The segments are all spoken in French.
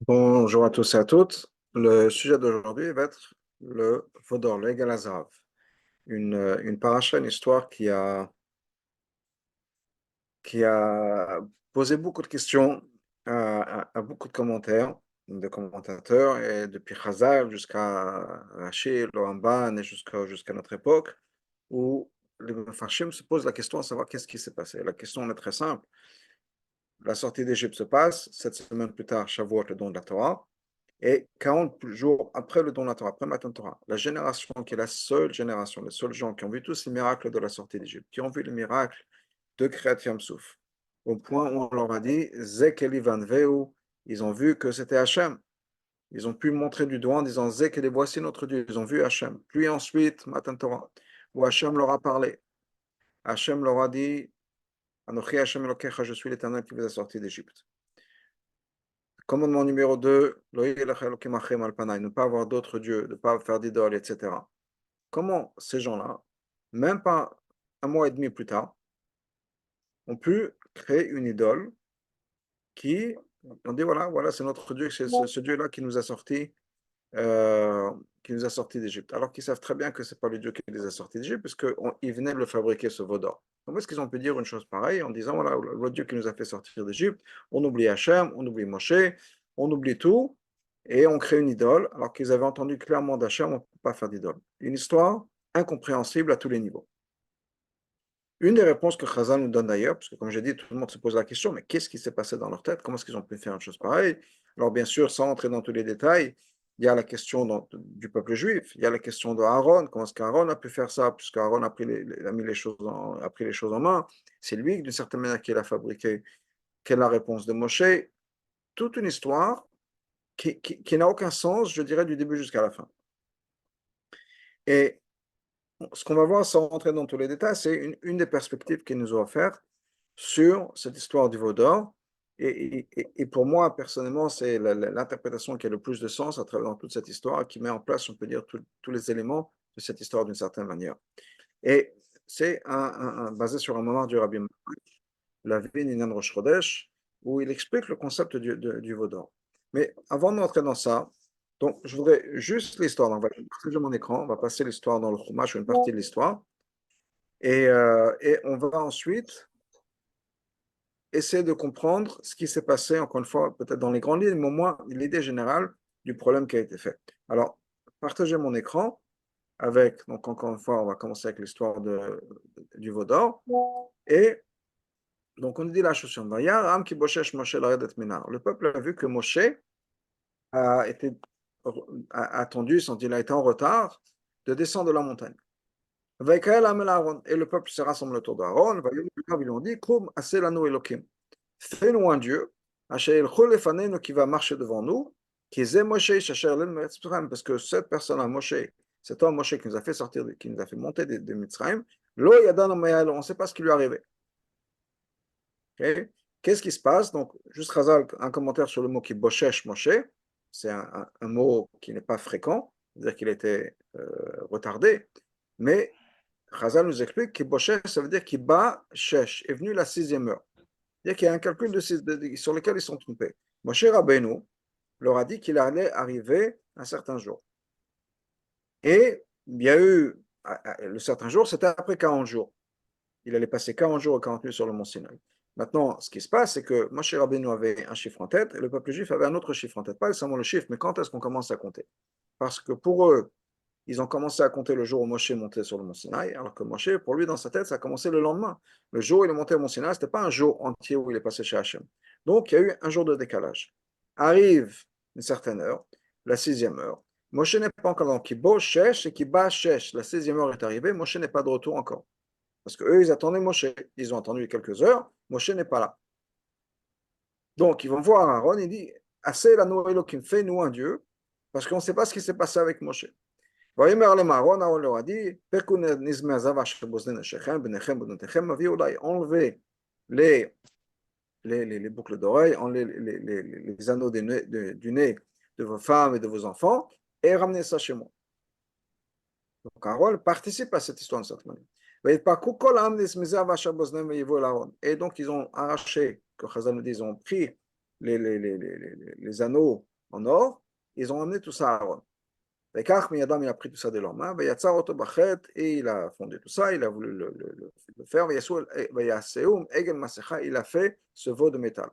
Bonjour à tous et à toutes. Le sujet d'aujourd'hui va être le Vaudor, le Egel Hazav. Une paracha, une histoire qui a posé beaucoup de questions à beaucoup de commentateurs, et depuis Chazal jusqu'à Rashi, le Ramban et jusqu'à notre époque, où les Mefarshim se posent la question à savoir qu'est-ce qui s'est passé. La question est très simple. La sortie d'Égypte se passe, 7 semaines plus tard, Shavuot, le don de la Torah. Et 40 jours après le don de la Torah, après Matan Torah, la génération qui est la seule génération, les seuls gens qui ont vu tous les miracles de la sortie d'Égypte, qui ont vu les miracles de Kriyat Yam-Souf, au point où on leur a dit, Zek Eli Van Veu, ils ont vu que c'était Hachem. Ils ont pu montrer du doigt en disant, Zek Eli, voici notre Dieu. Ils ont vu Hachem. Puis ensuite, Matan Torah, où Hachem leur a parlé. Hachem leur a dit, Anochi Hachem Elokecha, je suis l'Éternel qui vous a sorti d'Égypte. Commandement numéro 2, ne pas avoir d'autres dieux, ne pas faire d'idoles, etc. Comment ces gens-là, même pas un mois et demi plus tard, ont pu créer une idole qui, on dit voilà, c'est notre Dieu, c'est ce Dieu-là euh, qui nous a sortis d'Égypte. Alors qu'ils savent très bien que ce n'est pas le Dieu qui les a sortis d'Égypte, puisqu'ils venaient de le fabriquer, ce veau d'or. Comment est-ce qu'ils ont pu dire une chose pareille en disant, voilà, le Dieu qui nous a fait sortir d'Égypte, on oublie Hachem, on oublie Moshe, on oublie tout, et on crée une idole, alors qu'ils avaient entendu clairement d'Hachem, on ne peut pas faire d'idole. Une histoire incompréhensible à tous les niveaux. Une des réponses que Chazal nous donne d'ailleurs, parce que comme j'ai dit, tout le monde se pose la question, mais qu'est-ce qui s'est passé dans leur tête? Comment est-ce qu'ils ont pu faire une chose pareille? Alors bien sûr, sans entrer dans tous les détails, il y a la question du peuple juif, il y a la question de Aaron, comment est-ce qu'Aaron a pu faire ça, puisque Aaron a mis a pris les choses en main, c'est lui, d'une certaine manière, qui l'a fabriqué. Quelle est la réponse de Moshe? Toute une histoire qui n'a aucun sens, je dirais, du début jusqu'à la fin. Et ce qu'on va voir sans rentrer dans tous les détails, c'est une des perspectives qu'il nous a offertes sur cette histoire du veau d'or. Et pour moi, personnellement, c'est l'interprétation qui a le plus de sens à travers dans toute cette histoire, qui met en place, on peut dire, tous les éléments de cette histoire d'une certaine manière. Et c'est basé sur un moment du Rabbi la vie Ninan Rosh Chodesh, où il explique le concept du veau d'or. Mais avant d'entrer dans ça, donc, je voudrais juste l'histoire. On va partager mon écran, on va passer l'histoire dans le Chumash, une partie de l'histoire. Et on va ensuite essayer de comprendre ce qui s'est passé, encore une fois, peut-être dans les grandes lignes, mais au moins l'idée générale du problème qui a été fait. Alors, partagez mon écran avec, donc encore une fois, on va commencer avec l'histoire du veau d'or. Et donc, on dit la chose suivante. Le peuple a vu que Moshe a été a attendu, il a été en retard de descendre de la montagne. Et le peuple se rassemble autour d'Aaron. Ils lui ont dit, fais-nous un Dieu, qui va marcher devant nous, qui est parce que cette personne-là, Moshe, cet homme Moshe qui nous a fait sortir, qui nous a fait monter de Mitzrayim, on ne sait pas ce qui lui est arrivé. Okay? Qu'est-ce qui se passe? Donc, juste Chazal, un commentaire sur le mot qui boshesh Moshe, c'est un mot qui n'est pas fréquent, c'est-à-dire qu'il était retardé, mais Chazal nous explique que boshesh, ça veut dire qu'il bat shesh, est venu la 6e heure. C'est-à-dire qu'il y a un calcul sur lequel ils sont trompés. Moshe Rabbeinu leur a dit qu'il allait arriver un certain jour. Et il y a eu, le certain jour, c'était après 40 jours. Il allait passer 40 jours et 40 nuits sur le mont Sinaï. Maintenant, ce qui se passe, c'est que Moshe Rabbeinu avait un chiffre en tête et le peuple juif avait un autre chiffre en tête. Pas seulement le chiffre, mais quand est-ce qu'on commence à compter? Parce que pour eux, ils ont commencé à compter le jour où Moshe montait sur le mont Sinaï, alors que Moshe, pour lui, dans sa tête, ça a commencé le lendemain. Le jour où il est monté au mont Sinaï, ce n'était pas un jour entier où il est passé chez Hachem. Donc, il y a eu un jour de décalage. Arrive une certaine heure, la 6e heure. Moshe n'est pas encore dans Kibo, Shesh et Kiba, Shesh. La 6e heure est arrivée, Moshe n'est pas de retour encore. Parce qu'eux, ils attendaient Moshe. Ils ont attendu quelques heures, Moshe n'est pas là. Donc, ils vont voir Aaron, il dit, assez la nouvelle qui fait nous un Dieu, parce qu'on ne sait pas ce qui s'est passé avec Moshe. Aaron leur a dit, enlevez les boucles d'oreilles, enlevez les anneaux du nez de vos femmes et de vos enfants, et ramenez ça chez moi. Donc Aaron participe à cette histoire de cette manière. Et donc ils ont arraché, que Chazal nous dit, ils ont pris les anneaux en or, ils ont amené tout ça à Aaron. Et Kach Miyadam, il a pris tout ça de leurs mains, Vayatzar Oto Bachet, et il a fondé tout ça, il a voulu le faire, Vayaseum, Egel Masecha, il a fait ce veau de métal.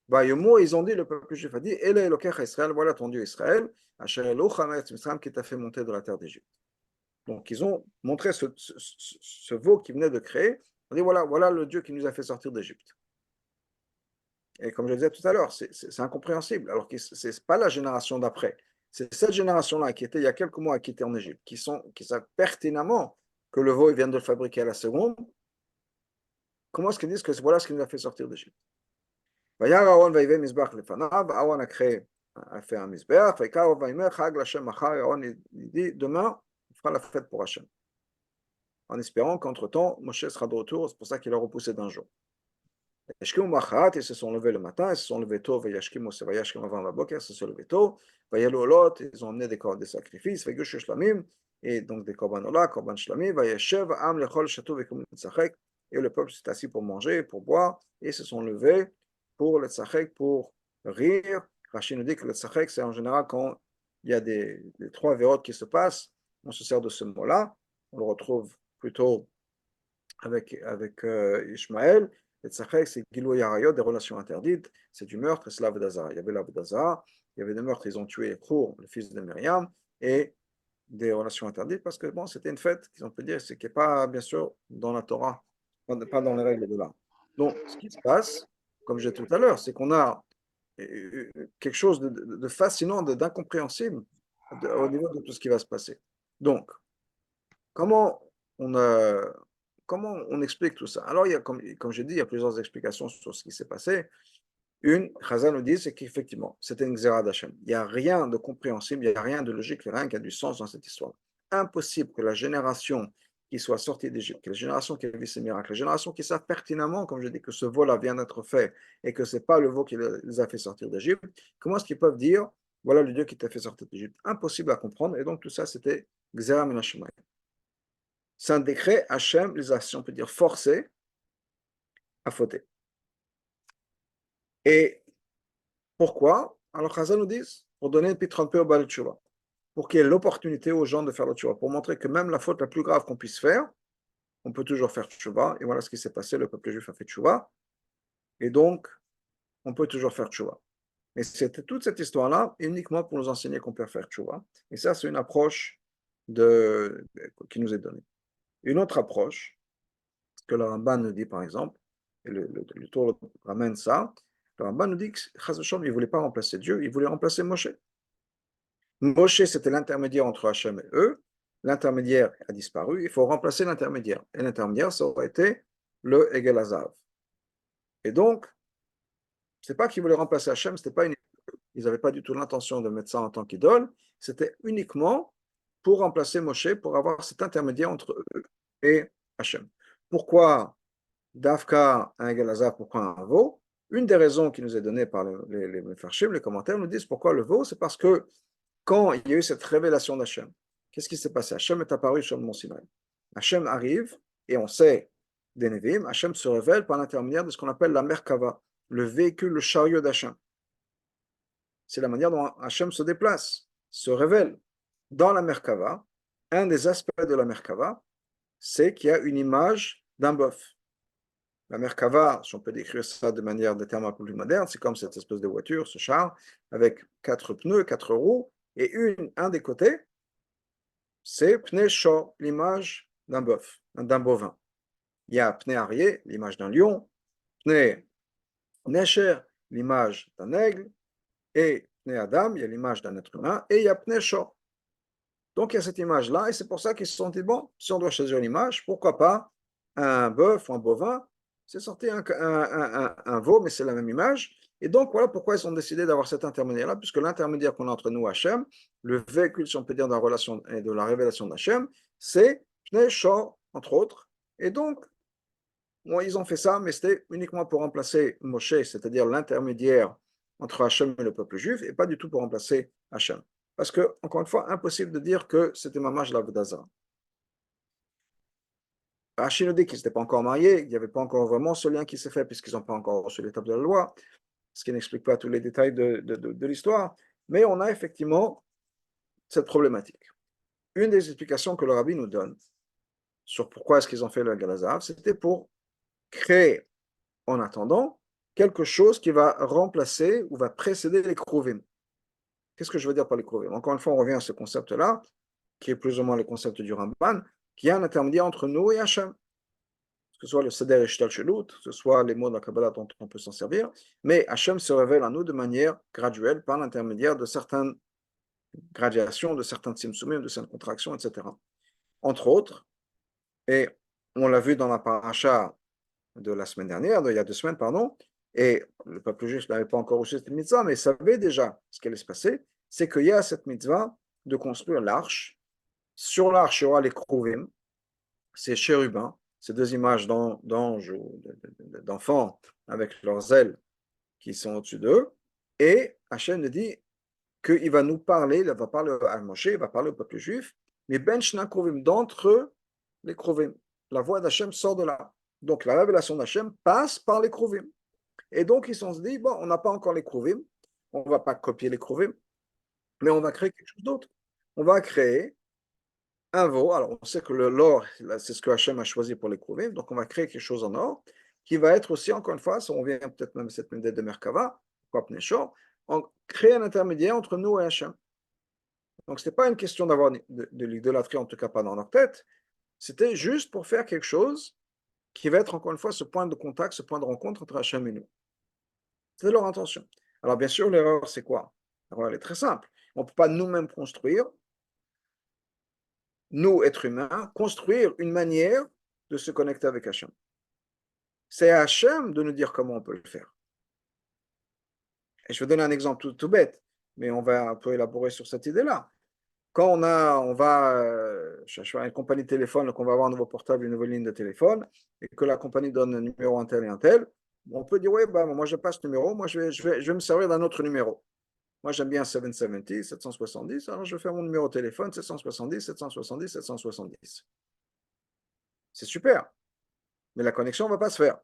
Vayomo, ils ont dit, le peuple juif a dit, Ele Elokecha Israël, voilà ton Dieu Israël, Asher Elocha Meretz Mitzrayim, qui t'a fait monter de la terre d'Égypte. Donc ils ont montré ce veau qu'ils venaient de créer, on dit voilà le Dieu qui nous a fait sortir d'Égypte. Et comme je le disais tout à l'heure, c'est incompréhensible, alors que ce n'est pas la génération d'après. C'est cette génération-là qui était il y a quelques mois, qui était en Égypte, qui savent pertinemment que le veau, ils viennent de le fabriquer à la seconde. Comment est-ce qu'ils disent que voilà ce qui nous a fait sortir d'Égypte? Aaron a créé, a fait un misbeach, Aaron il dit demain, on fera la fête pour Hachem. En espérant qu'entre-temps, Moshe sera de retour, c'est pour ça qu'il a repoussé d'un jour. Ils se sont levés le matin, ils se sont levés tôt, avant la boca, ils se sont levés tôt, ils ont emmené des sacrifices, et donc des korbanola, korban shlamim, et le peuple s'est assis pour manger, pour boire, et ils se sont levés pour le tzachek, pour rire. Rachid nous dit que le tzachek, c'est en général quand il y a des trois vérotes qui se passent, on se sert de ce mot-là, on le retrouve plutôt avec Ishmaël. Le tzachek, c'est Gilou Yarayot, des relations interdites, c'est du meurtre, et c'est l'Avodazara. Il y avait l'Avodazara, il y avait des meurtres, ils ont tué Khour, le fils de Myriam, et des relations interdites, parce que bon, c'était une fête, on peut dire, qui n'est pas, bien sûr, dans la Torah, pas dans les règles de l'art. Donc, ce qui se passe, comme j'ai dit tout à l'heure, c'est qu'on a quelque chose de fascinant, d'incompréhensible au niveau de tout ce qui va se passer. Donc, comment on, comment on explique tout ça? Alors, il y a, comme j'ai dit, il y a plusieurs explications sur ce qui s'est passé. Une, Chazal nous dit, c'est qu'effectivement, c'était une xéra d'Hachem. Il n'y a rien de compréhensible, il n'y a rien de logique, il n'y a rien qui a du sens dans cette histoire. Impossible que la génération qui soit sortie d'Égypte, que la génération qui a vu ces miracles, la génération qui savent pertinemment, comme je dis, que ce veau-là vient d'être fait et que ce n'est pas le veau qui les a fait sortir d'Égypte, comment est-ce qu'ils peuvent dire, voilà le Dieu qui t'a fait sortir d'Égypte? Impossible à comprendre, et donc tout ça, c'était xéra min Hashemayim. C'est un décret, Hachem les a, si on peut dire, forcés à fauter. Et pourquoi? Alors, Chazal nous dit, pour donner une pitron peu au Baal Tshuva, pour qu'il y ait l'opportunité aux gens de faire le Tshuva, pour montrer que même la faute la plus grave qu'on puisse faire, on peut toujours faire Tshuva. Et voilà ce qui s'est passé, le peuple juif a fait Tshuva. Et donc, on peut toujours faire Tshuva. Et c'était toute cette histoire-là uniquement pour nous enseigner qu'on peut faire Tshuva. Et ça, c'est une approche qui nous est donnée. Une autre approche, que le Ramban nous dit par exemple, et le Tour ramène ça, le Ramban nous dit que Chaz v'Shalom, il ne voulait pas remplacer Dieu, il voulait remplacer Moshe. Moshe, c'était l'intermédiaire entre Hachem et eux. L'intermédiaire a disparu, il faut remplacer l'intermédiaire. Et l'intermédiaire, ça aurait été le Egel Hazav. Et donc, ce n'est pas qu'ils voulaient remplacer Hachem, ils n'avaient pas du tout l'intention de mettre ça en tant qu'idole, c'était uniquement pour remplacer Moshe, pour avoir cet intermédiaire entre eux et Hachem. Pourquoi Dafka, un Egel Hazav, pourquoi un veau? Une des raisons qui nous est donnée par les Mefarshim, les commentaires, nous disent pourquoi le veau, c'est parce que quand il y a eu cette révélation d'Hachem, qu'est-ce qui s'est passé? Hachem est apparu sur le mont Sinaï. Hachem arrive, et on sait des Nevi'im, Hachem se révèle par l'intermédiaire de ce qu'on appelle la Merkava, le véhicule, le chariot d'Hachem. C'est la manière dont Hachem se déplace, se révèle. Dans la Merkava, un des aspects de la Merkava, c'est qu'il y a une image d'un bœuf. La Merkava, si on peut décrire ça de manière des termes un peu plus modernes, c'est comme cette espèce de voiture, ce char, avec 4 pneus, 4 roues, et un des côtés, c'est pneu shor, l'image d'un bœuf, d'un bovin. Il y a pneu arrière, l'image d'un lion, pneu nesher, l'image d'un aigle, et pneu adam, il y a l'image d'un être humain, et il y a pneu shor. Donc il y a cette image-là, et c'est pour ça qu'ils se sont dit, bon, si on doit choisir une image, pourquoi pas un bœuf ou un bovin? C'est sorti un veau, mais c'est la même image. Et donc, voilà pourquoi ils ont décidé d'avoir cet intermédiaire-là, puisque l'intermédiaire qu'on a entre nous, Hachem, le véhicule, si on peut dire, de la relation et de la révélation d'Hachem, c'est Pnei Shor, entre autres. Et donc, bon, ils ont fait ça, mais c'était uniquement pour remplacer Moshe, c'est-à-dire l'intermédiaire entre Hachem et le peuple juif, et pas du tout pour remplacer Hachem. Parce que, encore une fois, impossible de dire que c'était Mamash l'Avodazara. Rachid nous dit qu'ils n'étaient pas encore mariés, il n'y avait pas encore vraiment ce lien qui s'est fait, puisqu'ils n'ont pas encore reçu l'étape de la loi, ce qui n'explique pas tous les détails de l'histoire. Mais on a effectivement cette problématique. Une des explications que le rabbi nous donne sur pourquoi est-ce qu'ils ont fait le Galazav, c'était pour créer, en attendant, quelque chose qui va remplacer ou va précéder les Kruvim. Qu'est-ce que je veux dire par les Kruvim? Encore une fois, on revient à ce concept-là, qui est plus ou moins le concept du Ramban, qui est un intermédiaire entre nous et Hachem. Que ce soit le Seder et Shtalshelut, que ce soit les mots de la Kabbalah dont on peut s'en servir, mais Hachem se révèle à nous de manière graduelle par l'intermédiaire de certaines gradations, de certains tzimtzumim, de certaines contractions, etc. Entre autres, et on l'a vu dans la paracha de la semaine dernière, il y a 2 semaines, pardon, et le peuple juif n'avait pas encore reçu cette mitzvah, mais savait déjà ce qui allait se passer, c'est qu'il y a cette mitzvah de construire l'arche. Sur l'arche, il y aura les kruvim, ces chérubins, ces 2 images d'anges ou d'enfants avec leurs ailes qui sont au-dessus d'eux, et Hachem nous dit qu'il va nous parler, il va parler à Moshe, il va parler au peuple juif, mais ben shna kruvim, d'entre les kruvim. La voix d'Hachem sort de là. Donc la révélation d'Hachem passe par les kruvim. Et donc ils se sont dit, bon, on n'a pas encore les kruvim, on ne va pas copier les kruvim, mais on va créer quelque chose d'autre. On va créer un veau. Alors on sait que l'or, c'est ce que Hachem a choisi pour les kruvim, donc on va créer quelque chose en or, qui va être aussi, encore une fois, si on vient peut-être même cette médaille de Merkava, on crée un intermédiaire entre nous et Hachem. Donc, ce n'était pas une question d'avoir de l'idolâtrie, en tout cas pas dans leur tête. C'était juste pour faire quelque chose qui va être, encore une fois, ce point de contact, ce point de rencontre entre Hachem et nous. C'était leur intention. Alors, bien sûr, l'erreur, c'est quoi? L'erreur, elle est très simple. On ne peut pas nous-mêmes construire, nous, êtres humains, construire une manière de se connecter avec Hachem. C'est à Hachem de nous dire comment on peut le faire. Et je vais donner un exemple tout bête, mais on va un peu élaborer sur cette idée-là. Quand on va chercher une compagnie de téléphone, qu'on va avoir un nouveau portable, une nouvelle ligne de téléphone, et que la compagnie donne un numéro un tel et un tel, on peut dire, oui, bah, moi, je n'ai pas ce numéro, moi, je vais me servir d'un autre numéro. Moi, j'aime bien 770, 770, alors je vais faire mon numéro de téléphone 770, 770, 770. C'est super, mais la connexion ne va pas se faire.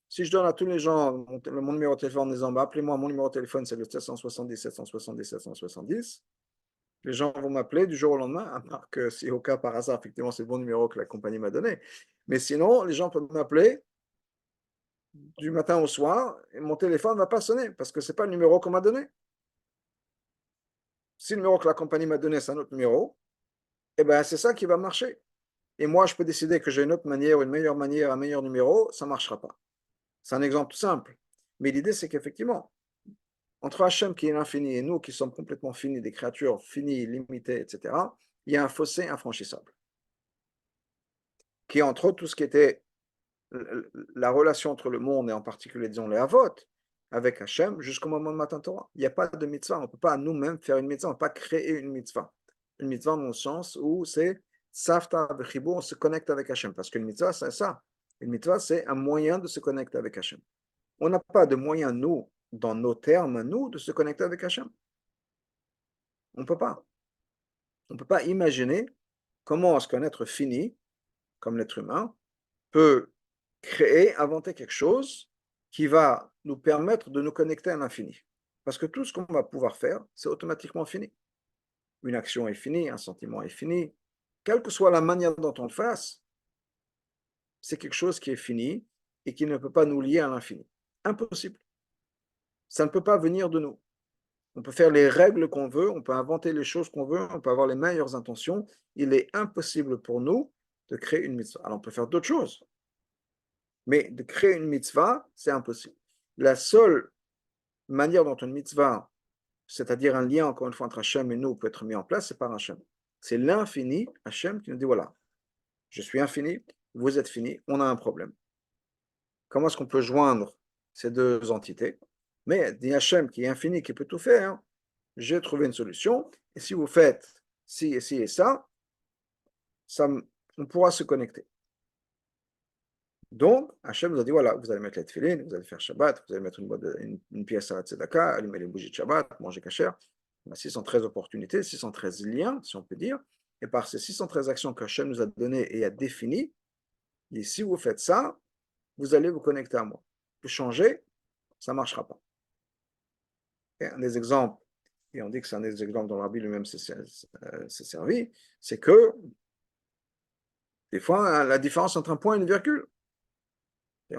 Si je donne à tous les gens mon numéro de téléphone en disant, bah, appelez-moi, mon numéro de téléphone, c'est le 770, 770, 770, les gens vont m'appeler du jour au lendemain, à part que si au cas par hasard, effectivement, c'est le bon numéro que la compagnie m'a donné. Mais sinon, les gens peuvent m'appeler du matin au soir et mon téléphone ne va pas sonner parce que ce n'est pas le numéro qu'on m'a donné. Si le numéro que la compagnie m'a donné, c'est un autre numéro, eh ben, c'est ça qui va marcher. Et moi, je peux décider que j'ai une autre manière, une meilleure manière, un meilleur numéro, ça ne marchera pas. C'est un exemple tout simple. Mais l'idée, c'est qu'effectivement, entre Hachem qui est l'infini et nous qui sommes complètement finis, des créatures finies, limitées, etc., il y a un fossé infranchissable. Qui est entre autres tout ce qui était la relation entre le monde et en particulier, disons, les Havot, avec Hachem, jusqu'au moment de Matan Torah. Il n'y a pas de mitzvah, on ne peut pas nous-mêmes faire une mitzvah, on ne peut pas créer une mitzvah. Une mitzvah dans le sens où c'est Safta Bechibou, on se connecte avec Hachem, parce qu'une mitzvah, c'est ça. Une mitzvah, c'est un moyen de se connecter avec Hachem. On n'a pas de moyen, nous, dans nos termes, nous, de se connecter avec Hachem. On ne peut pas. On ne peut pas imaginer comment est-ce qu'un être fini, comme l'être humain, peut créer, inventer quelque chose qui va nous permettre de nous connecter à l'infini. Parce que tout ce qu'on va pouvoir faire, c'est automatiquement fini. Une action est finie, un sentiment est fini. Quelle que soit la manière dont on le fasse, c'est quelque chose qui est fini et qui ne peut pas nous lier à l'infini. Impossible. Ça ne peut pas venir de nous. On peut faire les règles qu'on veut, on peut inventer les choses qu'on veut, on peut avoir les meilleures intentions. Il est impossible pour nous de créer une mitzvah. Alors on peut faire d'autres choses. Mais de créer une mitzvah, c'est impossible. La seule manière dont une mitzvah, c'est-à-dire un lien, encore une fois, entre Hachem et nous, peut être mis en place, c'est par Hachem. C'est l'infini, Hachem, qui nous dit, voilà, je suis infini, vous êtes fini, on a un problème. Comment est-ce qu'on peut joindre ces deux entités? Mais dit Hachem, qui est infini, qui peut tout faire, j'ai trouvé une solution, et si vous faites ci et ci et ça, on pourra se connecter. Donc, Hachem nous a dit, voilà, vous allez mettre les tefilin, vous allez faire Shabbat, vous allez mettre une pièce à la tzedaka, allumer les bougies de Shabbat, manger kasher. On a 613 opportunités, 613 liens, si on peut dire. Et par ces 613 actions que Hachem nous a données et a définies, et si vous faites ça, vous allez vous connecter à moi. Vous changer, ça ne marchera pas. Et un des exemples et on dit que c'est un des exemples dont le Rabbi lui-même s'est servi, c'est que des fois, la différence entre un point et une virgule. Et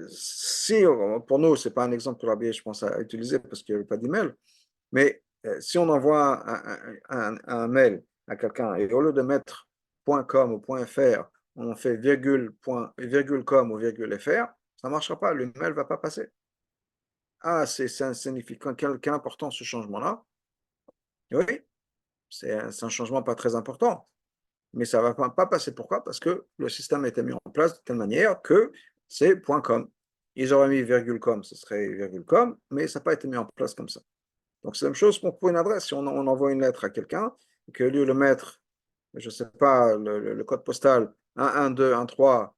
si pour nous, ce n'est pas un exemple que le Rabbi, je pense, à utiliser parce qu'il n'y avait pas d'email, mais si on envoie un mail à quelqu'un et au lieu de mettre .com ou .fr, on fait virgule .com ou virgule .fr, ça ne marchera pas, le mail ne va pas passer. Ah, c'est insignifiant, quelle importance ce changement-là? Oui, c'est un changement pas très important, mais ça ne va pas passer. Pourquoi? Parce que le système a été mis en place de telle manière que c'est .com. Ils auraient mis virgule .com, ce serait virgule .com, mais ça n'a pas été mis en place comme ça. Donc, c'est la même chose pour une adresse. Si on envoie une lettre à quelqu'un, que lieu de le mettre, je ne sais pas, le code postal 11213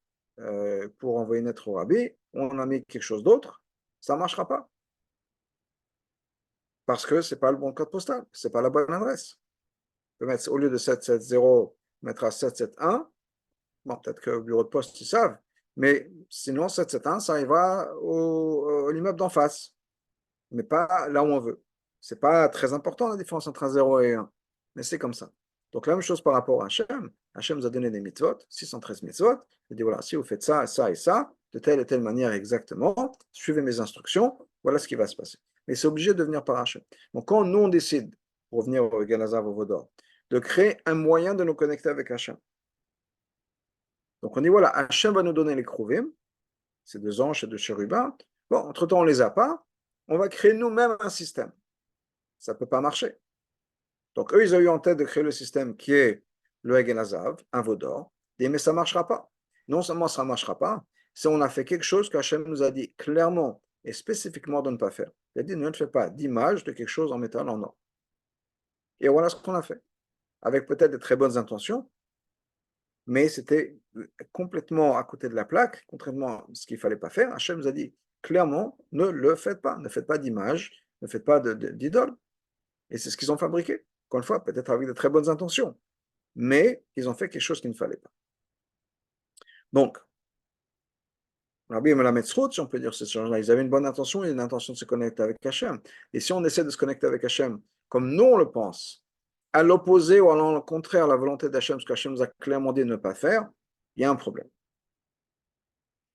pour envoyer une lettre au Rabbi, on a mis quelque chose d'autre, ça ne marchera pas. Parce que ce n'est pas le bon code postal, ce n'est pas la bonne adresse. On peut mettre, au lieu de 770, mettre à 771. Bon, peut-être qu'au bureau de poste, ils savent. Mais sinon, 771, ça arrivera à l'immeuble d'en face. Mais pas là où on veut. Ce n'est pas très important la différence entre un 0 et 1. Mais c'est comme ça. Donc la même chose par rapport à Hachem. Hachem nous a donné des mitzvot, 613 mitzvot. Il dit voilà, si vous faites ça, ça et ça, de telle et telle manière exactement, suivez mes instructions, voilà ce qui va se passer. Mais c'est obligé de venir par Hachem. Donc quand nous on décide, pour revenir au Galazav au Vaudor, de créer un moyen de nous connecter avec Hachem. Donc on dit voilà, Hachem va nous donner les Kruvim, ces deux anges et deux chérubins. Bon, entre-temps on ne les a pas, on va créer nous-mêmes un système. Ça ne peut pas marcher. Donc, eux, ils ont eu en tête de créer le système qui est le Hegel Hazav, un veau d'or, mais ça ne marchera pas. Non seulement ça ne marchera pas, c'est on a fait quelque chose qu'Hachem nous a dit clairement et spécifiquement de ne pas faire. Il a dit ne fais pas d'image de quelque chose en métal en or. Et voilà ce qu'on a fait. Avec peut-être de très bonnes intentions, mais c'était complètement à côté de la plaque, contrairement à ce qu'il ne fallait pas faire. Hachem nous a dit clairement ne le faites pas. Ne faites pas d'image, ne faites pas d'idole. Et c'est ce qu'ils ont fabriqué. Encore une fois, peut-être avec de très bonnes intentions, mais ils ont fait quelque chose qu'il ne fallait pas. Donc, Rabbi Melametzrout, si on peut dire ce genre-là, ils avaient une bonne intention et une intention de se connecter avec Hachem. Et si on essaie de se connecter avec Hachem comme nous on le pense, à l'opposé ou à le contraire à la volonté d'Hachem, ce qu'Hachem nous a clairement dit de ne pas faire, il y a un problème.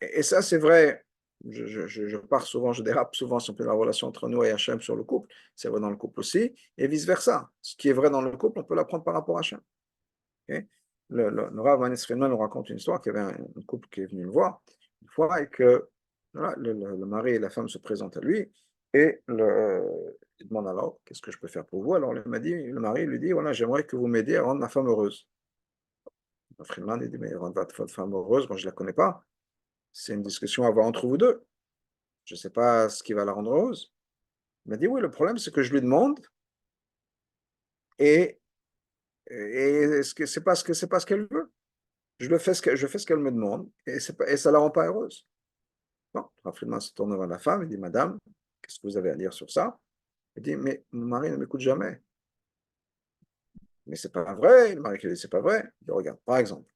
Et ça, c'est vrai. Je pars souvent, je dérape souvent sur la relation entre nous et Hachem sur le couple. C'est vrai dans le couple aussi, et vice-versa. Ce qui est vrai dans le couple, on peut l'apprendre par rapport à Hachem. Okay. Le Rav Manes Friedman nous raconte une histoire qu'il y avait un couple qui est venu le voir une fois et que voilà, le mari et la femme se présentent à lui et il demande alors qu'est-ce que je peux faire pour vous. Alors le mari lui dit voilà, j'aimerais que vous m'aidiez à rendre ma femme heureuse. Friedman il dit mais rendre votre femme heureuse, moi je ne la connais pas. C'est une discussion à avoir entre vous deux. Je ne sais pas ce qui va la rendre heureuse. Il m'a dit oui, le problème c'est que je lui demande et, c'est pas ce qu'elle veut. Je fais ce qu'elle me demande et ça ne la rend pas heureuse. Bon, Raphaël se tourne vers la femme et dit madame, qu'est-ce que vous avez à dire sur ça? Elle dit mais mon mari ne m'écoute jamais. Mais c'est pas vrai. Le mari qui dit c'est pas vrai. Il dit regarde, par exemple,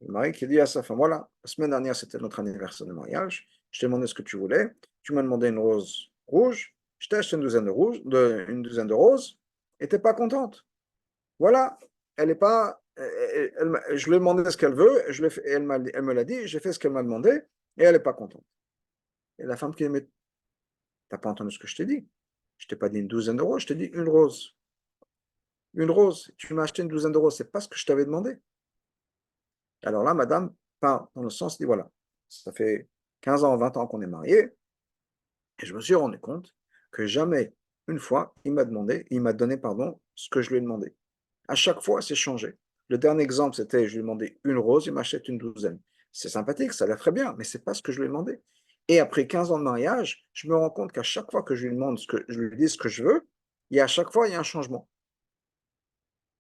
le mari qui dit à sa femme voilà, la semaine dernière c'était notre anniversaire de mariage, je t'ai demandé ce que tu voulais, tu m'as demandé une rose rouge, je t'ai acheté une douzaine de roses et t'es pas contente. Voilà, elle est pas. Je lui ai demandé ce qu'elle veut, elle me l'a dit, j'ai fait ce qu'elle m'a demandé, et elle n'est pas contente. Et la femme qui dit, mais t'as pas entendu ce que je t'ai dit? Je t'ai pas dit une douzaine de roses, je t'ai dit une rose. Une rose, tu m'as acheté une douzaine de roses, c'est pas ce que je t'avais demandé. Alors là, madame part dans le sens, dit voilà, ça fait 15 ans, 20 ans qu'on est mariés, et je me suis rendu compte que jamais, une fois, il m'a donné, pardon, ce que je lui ai demandé. À chaque fois, c'est changé. Le dernier exemple, c'était, je lui ai demandé une rose, il m'achète une douzaine. C'est sympathique, ça a l'air très bien, mais ce n'est pas ce que je lui ai demandé. Et après 15 ans de mariage, je me rends compte qu'à chaque fois que je lui demande je lui dis ce que je veux, à chaque fois, il y a un changement.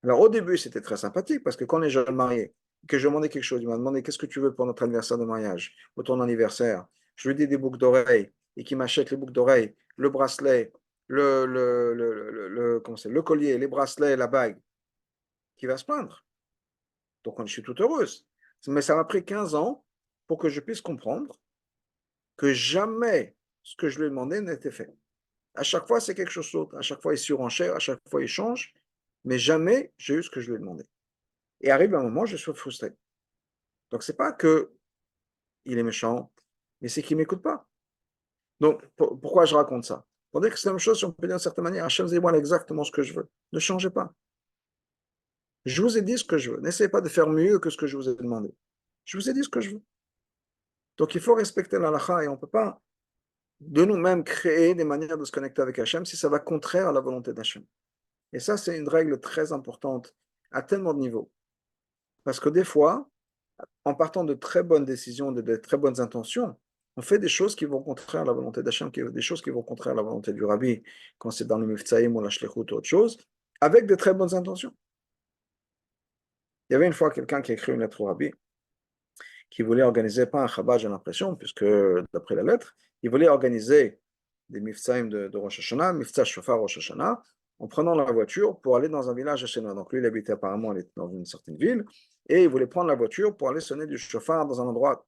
Alors au début, c'était très sympathique parce que quand les jeunes mariés, que je demandais quelque chose, il m'a demandé qu'est-ce que tu veux pour notre anniversaire de mariage ou ton anniversaire. Je lui dis des boucles d'oreilles et qu'il m'achète les boucles d'oreilles, le bracelet, le collier, les bracelets, la bague, qui va se plaindre. Donc, je suis tout heureuse. Mais ça m'a pris 15 ans pour que je puisse comprendre que jamais ce que je lui ai demandé n'était fait. À chaque fois, c'est quelque chose d'autre. À chaque fois, il surenchère, à chaque fois, il change, mais jamais j'ai eu ce que je lui ai demandé. Et arrive un moment, je suis frustré. Donc, c'est pas que il est méchant, mais c'est qu'il ne m'écoute pas. Donc, pourquoi je raconte ça? Pour dire que c'est la même chose, si on peut dire d'une certaine manière, Hachem dit voilà exactement ce que je veux. Ne changez pas. Je vous ai dit ce que je veux. N'essayez pas de faire mieux que ce que je vous ai demandé. Je vous ai dit ce que je veux. Donc, il faut respecter l'halakha et on ne peut pas de nous-mêmes créer des manières de se connecter avec Hachem si ça va contraire à la volonté d'Hachem. Et ça, c'est une règle très importante à tellement de niveaux. Parce que des fois, en partant de très bonnes décisions, de très bonnes intentions, on fait des choses qui vont contraire à la volonté d'Hachem, des choses qui vont contraire à la volonté du Rabbi, quand c'est dans le Miftsaïm ou la Shlichut ou autre chose, avec de très bonnes intentions. Il y avait une fois quelqu'un qui a écrit une lettre au Rabbi, qui voulait organiser, pas un Chabad, j'ai l'impression, puisque d'après la lettre, il voulait organiser des Miftsaïm de Rosh Hashanah, Miftsa Shofar Rosh Hashanah, en prenant la voiture pour aller dans un village Hashanah. Donc lui, il habitait apparemment dans une certaine ville, et il voulait prendre la voiture pour aller sonner du Shofar dans un endroit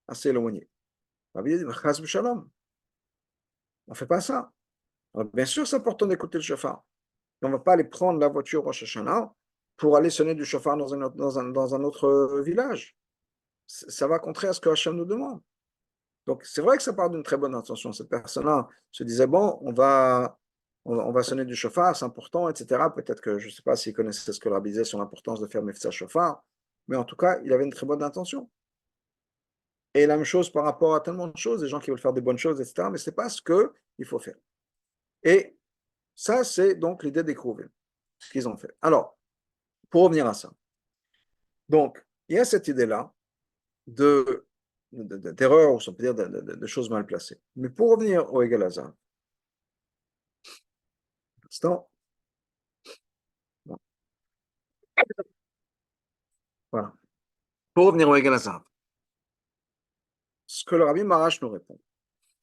assez éloigné. Rabbi dit, Chas b'shalom, on ne fait pas ça. Alors, bien sûr, c'est important d'écouter le chauffard. On ne va pas aller prendre la voiture Rosh Hashanah pour aller sonner du chauffard dans un autre village. Ça va contraire à ce que Hachem nous demande. Donc, c'est vrai que ça part d'une très bonne intention. Cette personne-là se disait, bon, on va sonner du chauffard, c'est important, etc. Peut-être que, je ne sais pas s'il connaissait ce que le Rabbi disait sur l'importance de faire Mefza chauffard, mais en tout cas, il avait une très bonne intention. Et la même chose par rapport à tellement de choses, des gens qui veulent faire des bonnes choses, etc. Mais ce n'est pas ce qu'il faut faire. Et ça, c'est donc l'idée des Kruvim, ce qu'ils ont fait. Alors, pour revenir à ça. Donc, il y a cette idée-là d'erreur, ou on peut dire de choses mal placées. Mais pour revenir au Egel Hazan, voilà. Pour revenir au Egel Hazan, ce que le Rabbi Marash nous répond,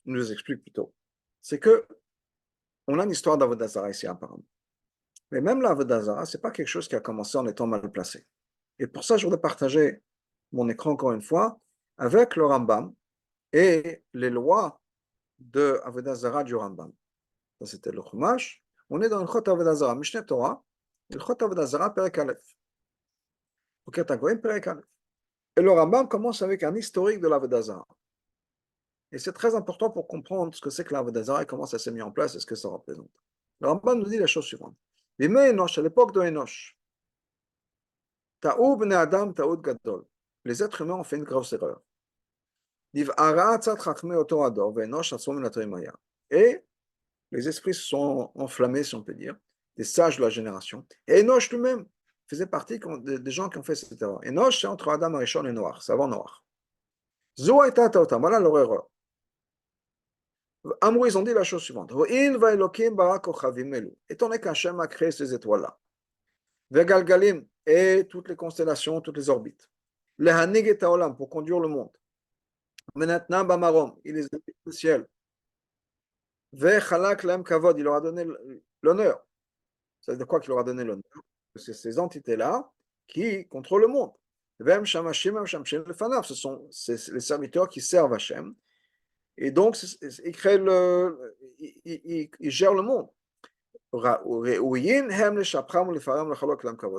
il nous explique plutôt, c'est que on a une histoire d'Avodah Zarah ici apparemment. Mais même l'Avodah Zarah, ce n'est pas quelque chose qui a commencé en étant mal placé. Et pour ça, je voudrais partager mon écran encore une fois avec le Rambam et les lois de Avodah Zarah du Rambam. Ça, c'était le Chumash. On est dans le Chot Avodah Zarah, Mishneh Torah, le Chot Avodah Zarah, Perek Aleph. Ok, Perek Aleph. Et le Rambam commence avec un historique de l'Avodah Zarah. Et c'est très important pour comprendre ce que c'est que l'Avodah Zarah et comment ça s'est mis en place et ce que ça représente. Le Rambam nous dit la chose suivante. Bimei Enosh, à l'époque de Enosh, Ta'ou b'nei Adam, Ta'ud Gadol. Les êtres humains ont fait une grosse erreur. Et les esprits se sont enflammés, si on peut dire, des sages de la génération. Et Enoch lui-même faisait partie des gens qui ont fait cette erreur. Enoch, c'est entre Adam, Arishon et Noach, c'est avant Noach. Voilà leur erreur. Amrou, ils ont dit la chose suivante. Étant donné qu'Hachem a créé ces étoiles-là, Vegalgalim et toutes les constellations, toutes les orbites, les Hanig et Taolam pour conduire le monde, Menatna Bamarom, il les a mis au ciel, Vechalak Lem Kavod, il leur a donné l'honneur. Ça veut dire quoi qu'il leur a donné l'honneur? C'est ces entités-là qui contrôlent le monde. Ce sont les serviteurs qui servent Hachem. Et donc, ils gèrent le monde.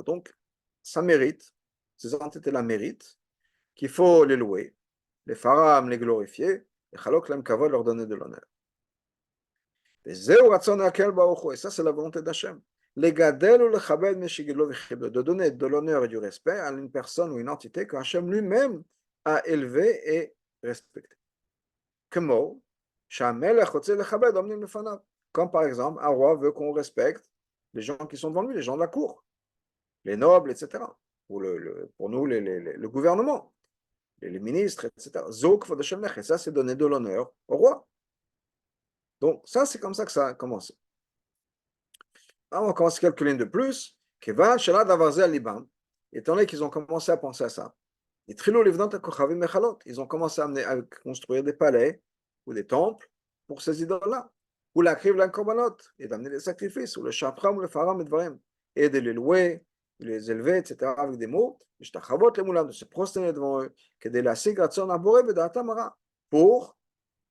Donc, ça mérite, ces entités-là méritent, qu'il faut les louer, les pharaons les glorifier, et chalok lam kavod leur donner de l'honneur. Et ça, c'est la volonté d'Hachem. De donner de l'honneur et du respect à une personne ou une entité que Hachem lui-même a élevée et respectée. Comme par exemple, un roi veut qu'on respecte les gens qui sont devant lui, les gens de la cour, les nobles, etc. Ou pour nous, le gouvernement, les ministres, etc. Et ça, c'est donner de l'honneur au roi. Donc, ça, c'est comme ça que ça a commencé. Alors, on commence quelques lignes de plus. Étant donné qu'ils ont commencé à penser à ça, ils ont commencé à construire des palais ou des temples pour ces idoles-là, ou la kriv la korbanot, et d'amener des sacrifices, ou le shapram ou le faram et de les louer, de les élever, etc., avec des mots, de se prosterner devant eux, pour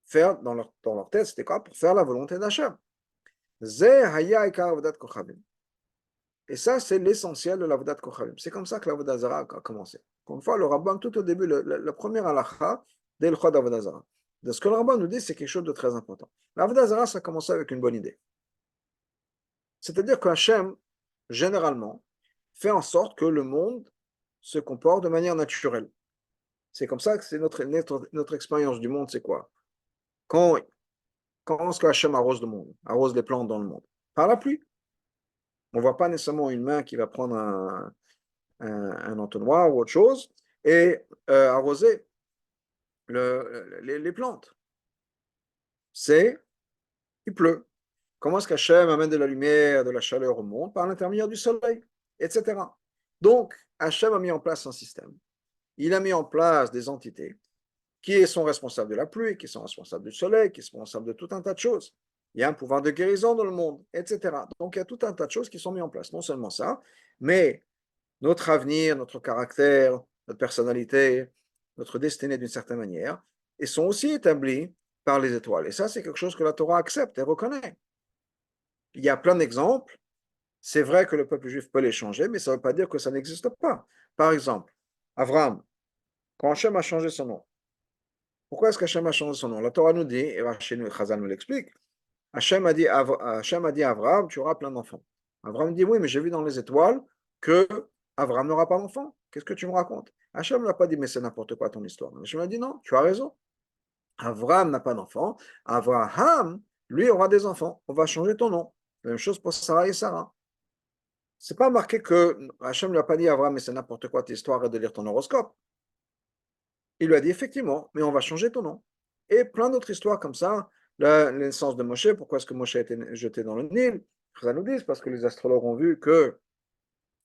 faire dans leur tête, c'était quoi? Pour faire la volonté d'Hachem. Zeh haya ikar avodat kochavim. Et ça, c'est l'essentiel de l'avodat kochavim. C'est comme ça que l'avodat zara a commencé. Encore une fois, le rabbin, tout au début, la première halakha dès le chod avodat zara. De ce que le rabbin nous dit, c'est quelque chose de très important. L'avodat zara, ça a commencé avec une bonne idée. C'est-à-dire qu'Hachem, généralement, fait en sorte que le monde se comporte de manière naturelle. C'est comme ça que c'est notre expérience du monde, c'est quoi? Quand, quand est-ce que Hachem arrose le monde, arrose les plantes dans le monde? Par la pluie. On ne voit pas nécessairement une main qui va prendre un entonnoir ou autre chose et arroser les plantes. Il pleut. Comment est-ce qu'Hachem amène de la lumière, de la chaleur au monde? Par l'intermédiaire du soleil, etc. Donc, Hachem a mis en place un système. Il a mis en place des entités qui sont responsables de la pluie, qui sont responsables du soleil, qui sont responsables de tout un tas de choses. Il y a un pouvoir de guérison dans le monde, etc. Donc, il y a tout un tas de choses qui sont mises en place. Non seulement ça, mais notre avenir, notre caractère, notre personnalité, notre destinée d'une certaine manière, et sont aussi établis par les étoiles. Et ça, c'est quelque chose que la Torah accepte et reconnaît. Il y a plein d'exemples. C'est vrai que le peuple juif peut les changer, mais ça ne veut pas dire que ça n'existe pas. Par exemple, Abraham, quand Hachem a changé son nom, pourquoi est-ce qu'Hachem a changé son nom? La Torah nous dit, et Rachel Chazal nous l'explique, Hachem a dit à Abraham, tu auras plein d'enfants. Abraham dit, oui, mais j'ai vu dans les étoiles que Abraham n'aura pas d'enfants. Qu'est-ce que tu me racontes? Hachem ne l'a pas dit, mais c'est n'importe quoi ton histoire. Hachem a dit, non, tu as raison. Abraham n'a pas d'enfants. Abraham, lui, aura des enfants. On va changer ton nom. La même chose pour Sarah et Sarah. C'est pas marqué que Hachem ne lui a pas dit à Abraham, mais c'est n'importe quoi ta histoire et de lire ton horoscope. Il lui a dit effectivement, mais on va changer ton nom. Et plein d'autres histoires comme ça. La naissance de Moshe, pourquoi est-ce que Moshe a été jeté dans le Nil? Ça nous dit, parce que les astrologues ont vu que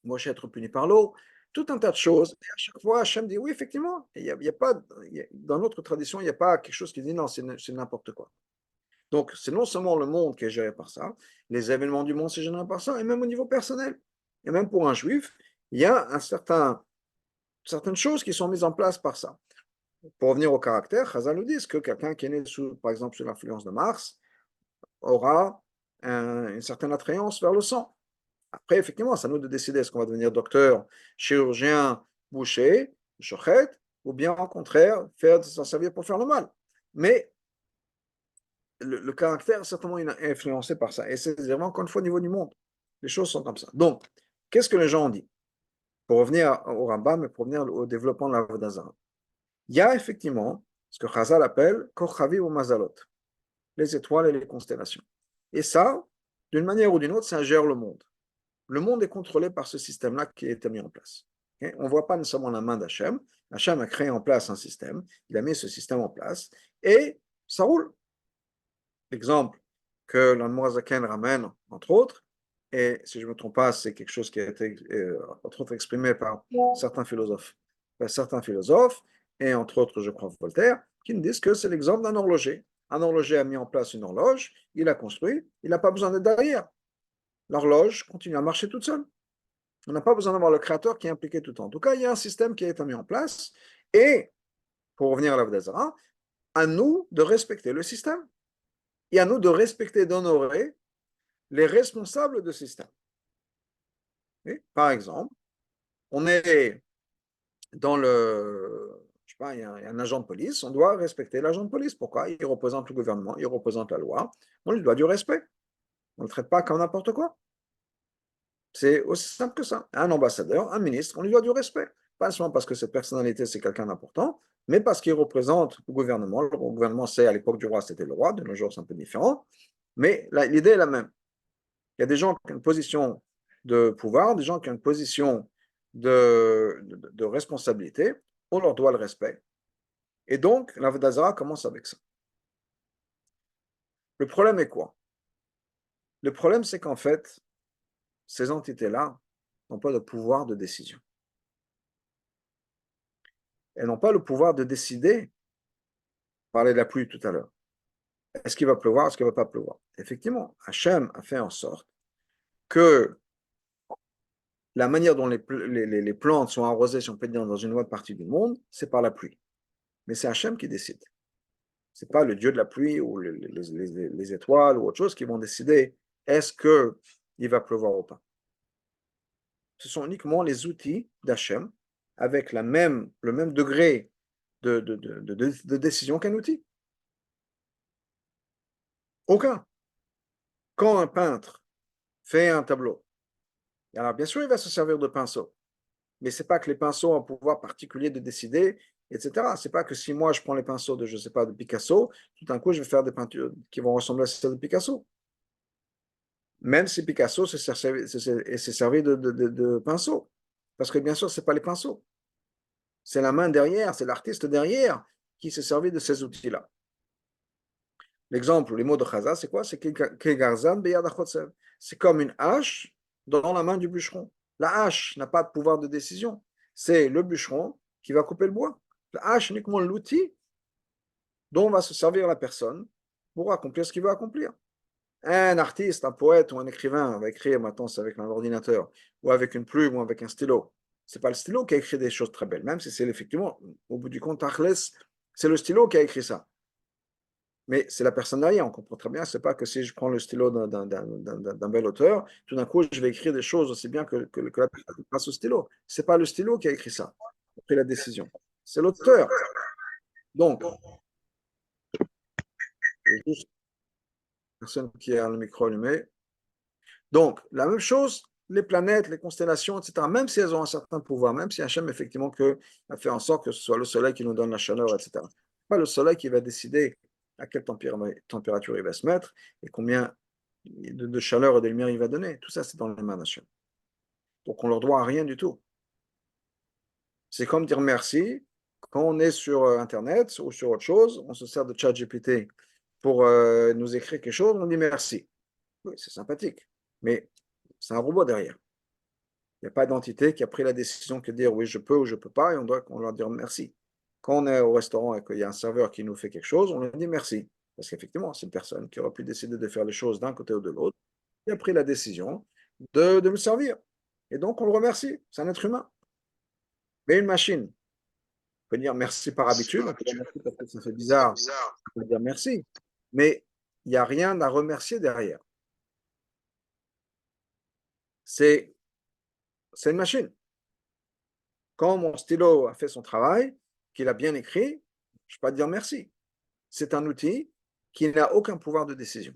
Moshe est puni par l'eau. Tout un tas de choses. Et à chaque fois, Hachem dit oui, effectivement. Il y a pas, dans notre tradition, il n'y a pas quelque chose qui dit non, c'est n'importe quoi. Donc, c'est non seulement le monde qui est géré par ça, les événements du monde sont gérés par ça, et même au niveau personnel. Et même pour un juif, il y a certaines choses qui sont mises en place par ça. Pour revenir au caractère, Chazal nous dit que quelqu'un qui est né, par exemple, sous l'influence de Mars aura une certaine attrayance vers le sang. Après, effectivement, c'est à nous de décider est-ce qu'on va devenir docteur, chirurgien, boucher, chochet, ou bien au contraire, s'en servir pour faire le mal. Mais le caractère est certainement influencé par ça. Et c'est vraiment, encore une fois, au niveau du monde. Les choses sont comme ça. Donc, qu'est-ce que les gens ont dit? Pour revenir au Rambam, mais pour revenir au développement de la Vodazara. Il y a effectivement ce que Chazal appelle Kochavi ou Mazalot, les étoiles et les constellations. Et ça, d'une manière ou d'une autre, ça gère le monde. Le monde est contrôlé par ce système-là qui a été mis en place. Okay? On ne voit pas nécessairement la main d'Hachem. Hachem a créé en place un système, il a mis ce système en place, et ça roule. L'exemple que l'Anmoazaken ramène, entre autres, et si je ne me trompe pas, c'est quelque chose qui a été, entre autres, exprimé par certains philosophes. Et entre autres, je crois, Voltaire, qui nous disent que c'est l'exemple d'un horloger. Un horloger a mis en place une horloge, il a construit, il n'a pas besoin d'être derrière. L'horloge continue à marcher toute seule. On n'a pas besoin d'avoir le créateur qui est impliqué tout le temps. En tout cas, il y a un système qui a été mis en place. Et, pour revenir à l'Avodazara, à nous de respecter le système. Et à nous de respecter et d'honorer les responsables de ce système. Et, par exemple, on est dans je sais pas, il y a un agent de police, on doit respecter l'agent de police. Pourquoi? Il représente le gouvernement, il représente la loi, on lui doit du respect. On ne le traite pas comme n'importe quoi. C'est aussi simple que ça. Un ambassadeur, un ministre, on lui doit du respect. Pas seulement parce que cette personnalité, c'est quelqu'un d'important, mais parce qu'il représente le gouvernement. Le gouvernement, c'est à l'époque du roi, c'était le roi, de nos jours, c'est un peu différent. Mais l'idée est la même. Il y a des gens qui ont une position de pouvoir, des gens qui ont une position de responsabilité. On leur doit le respect. Et donc, la Vodazara commence avec ça. Le problème est quoi? Le problème, c'est qu'en fait, ces entités-là n'ont pas de pouvoir de décision. Elles n'ont pas le pouvoir de décider. On parlait de la pluie tout à l'heure. Est-ce qu'il va pleuvoir, est-ce qu'il ne va pas pleuvoir? Effectivement, Hachem a fait en sorte que la manière dont les plantes sont arrosées, si on peut dire, dans une autre partie du monde, c'est par la pluie. Mais c'est Hachem qui décide. Ce n'est pas le dieu de la pluie ou les étoiles ou autre chose qui vont décider est-ce qu'il va pleuvoir ou pas. Ce sont uniquement les outils d'Hachem avec le même degré de décision qu'un outil. Aucun. Quand un peintre fait un tableau, alors bien sûr il va se servir de pinceau, mais ce n'est pas que les pinceaux ont un pouvoir particulier de décider, etc. Ce n'est pas que si moi je prends les pinceaux de, je ne sais pas, de Picasso, tout d'un coup je vais faire des peintures qui vont ressembler à celles de Picasso. Même si Picasso s'est servi de pinceau. Parce que bien sûr, ce n'est pas les pinceaux. C'est la main derrière, c'est l'artiste derrière qui s'est servi de ces outils-là. L'exemple, les mots de Chaza, c'est quoi? C'est Kegarzan Beyad Achotzev. C'est comme une hache dans la main du bûcheron. La hache n'a pas de pouvoir de décision. C'est le bûcheron qui va couper le bois. La hache est uniquement l'outil dont va se servir la personne pour accomplir ce qu'il veut accomplir. Un artiste, un poète ou un écrivain va écrire, maintenant c'est avec un ordinateur, ou avec une plume, ou avec un stylo. C'est pas le stylo qui a écrit des choses très belles, même si c'est effectivement, au bout du compte, c'est le stylo qui a écrit ça. Mais c'est la personne derrière, on comprend très bien, c'est pas que si je prends le stylo d'un bel auteur, tout d'un coup je vais écrire des choses aussi bien que la personne grâce au stylo. C'est pas le stylo qui a écrit ça, qui a pris la décision. C'est l'auteur. Donc, juste personne qui a le micro allumé. Donc, la même chose, les planètes, les constellations, etc., même si elles ont un certain pouvoir, même si Hachem, effectivement, a fait en sorte que ce soit le soleil qui nous donne la chaleur, etc. Pas le soleil qui va décider à quelle température il va se mettre et combien de chaleur et de lumière il va donner. Tout ça, c'est dans les mains d'Hachem. Donc, on leur doit rien du tout. C'est comme dire merci. Quand on est sur Internet ou sur autre chose, on se sert de ChatGPT pour nous écrire quelque chose, on dit merci. Oui, c'est sympathique, mais c'est un robot derrière. Il n'y a pas d'entité qui a pris la décision que de dire oui, je peux ou je ne peux pas, et on doit dire merci. Quand on est au restaurant et qu'il y a un serveur qui nous fait quelque chose, on lui dit merci. Parce qu'effectivement, c'est une personne qui aurait pu décider de faire les choses d'un côté ou de l'autre, qui a pris la décision de me servir. Et donc, on le remercie. C'est un être humain. Mais une machine, on peut dire merci par habitude, on peut dire merci parce que ça fait bizarre, on peut dire merci. Mais il n'y a rien à remercier derrière. C'est une machine. Quand mon stylo a fait son travail, qu'il a bien écrit, je ne peux pas dire merci. C'est un outil qui n'a aucun pouvoir de décision.